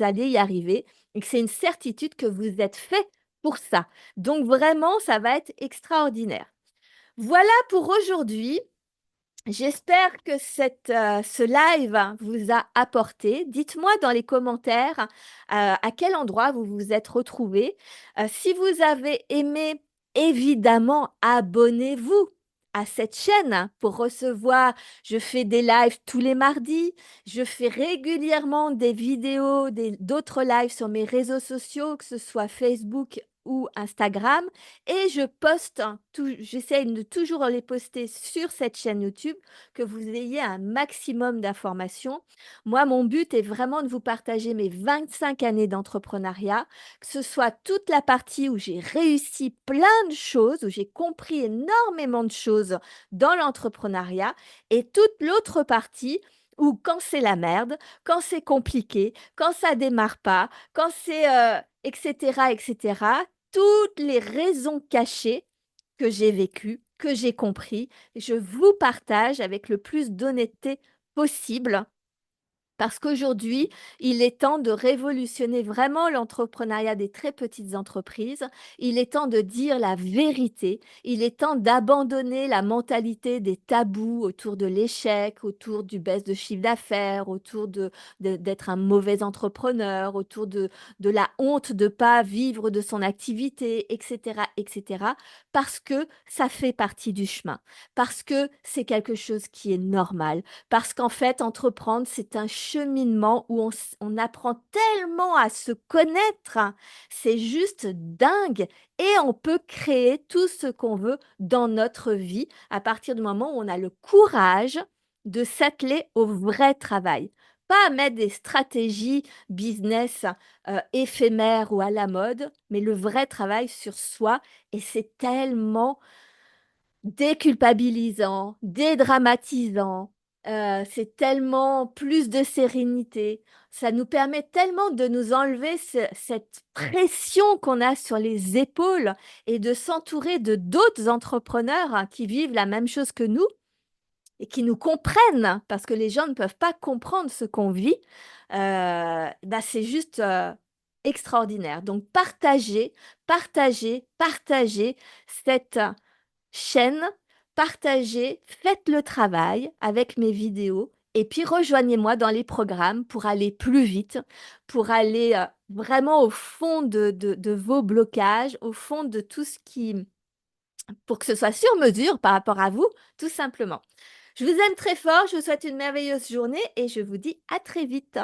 allez y arriver et que c'est une certitude que vous êtes fait pour ça. Donc vraiment, ça va être extraordinaire. Voilà pour aujourd'hui. J'espère que ce live vous a apporté. Dites-moi dans les commentaires à quel endroit vous vous êtes retrouvés. Si vous avez aimé, évidemment, abonnez-vous à cette chaîne pour recevoir. Je fais des lives tous les mardis. Je fais régulièrement des vidéos, d'autres lives sur mes réseaux sociaux, que ce soit Facebook ou Instagram et je poste, j'essaie de toujours les poster sur cette chaîne YouTube, que vous ayez un maximum d'informations. Moi, mon but est vraiment de vous partager mes 25 années d'entrepreneuriat, que ce soit toute la partie où j'ai réussi plein de choses, où j'ai compris énormément de choses dans l'entrepreneuriat, et toute l'autre partie où quand c'est la merde, quand c'est compliqué, quand ça démarre pas, quand c'est etc., etc., toutes les raisons cachées que j'ai vécues, que j'ai compris, je vous partage avec le plus d'honnêteté possible parce qu'aujourd'hui, il est temps de révolutionner vraiment l'entrepreneuriat des très petites entreprises. Il est temps de dire la vérité. Il est temps d'abandonner la mentalité des tabous autour de l'échec, autour du baisse de chiffre d'affaires, autour d'être un mauvais entrepreneur, autour de la honte de ne pas vivre de son activité, etc., etc. Parce que ça fait partie du chemin, parce que c'est quelque chose qui est normal, parce qu'en fait, entreprendre, c'est un cheminement où on apprend tellement à se connaître. C'est juste dingue. Et on peut créer tout ce qu'on veut dans notre vie à partir du moment où on a le courage de s'atteler au vrai travail. Pas à mettre des stratégies business éphémères ou à la mode, mais le vrai travail sur soi. Et c'est tellement déculpabilisant, dédramatisant. C'est tellement plus de sérénité. Ça nous permet tellement de nous enlever cette pression qu'on a sur les épaules et de s'entourer de d'autres entrepreneurs qui vivent la même chose que nous et qui nous comprennent, parce que les gens ne peuvent pas comprendre ce qu'on vit. Bah, c'est juste extraordinaire. Donc partagez, partagez, partagez cette chaîne, partagez, faites le travail avec mes vidéos et puis rejoignez-moi dans les programmes pour aller plus vite, pour aller vraiment au fond de vos blocages, au fond de tout ce qui, pour que ce soit sur mesure par rapport à vous, tout simplement. Je vous aime très fort, je vous souhaite une merveilleuse journée et je vous dis à très vite.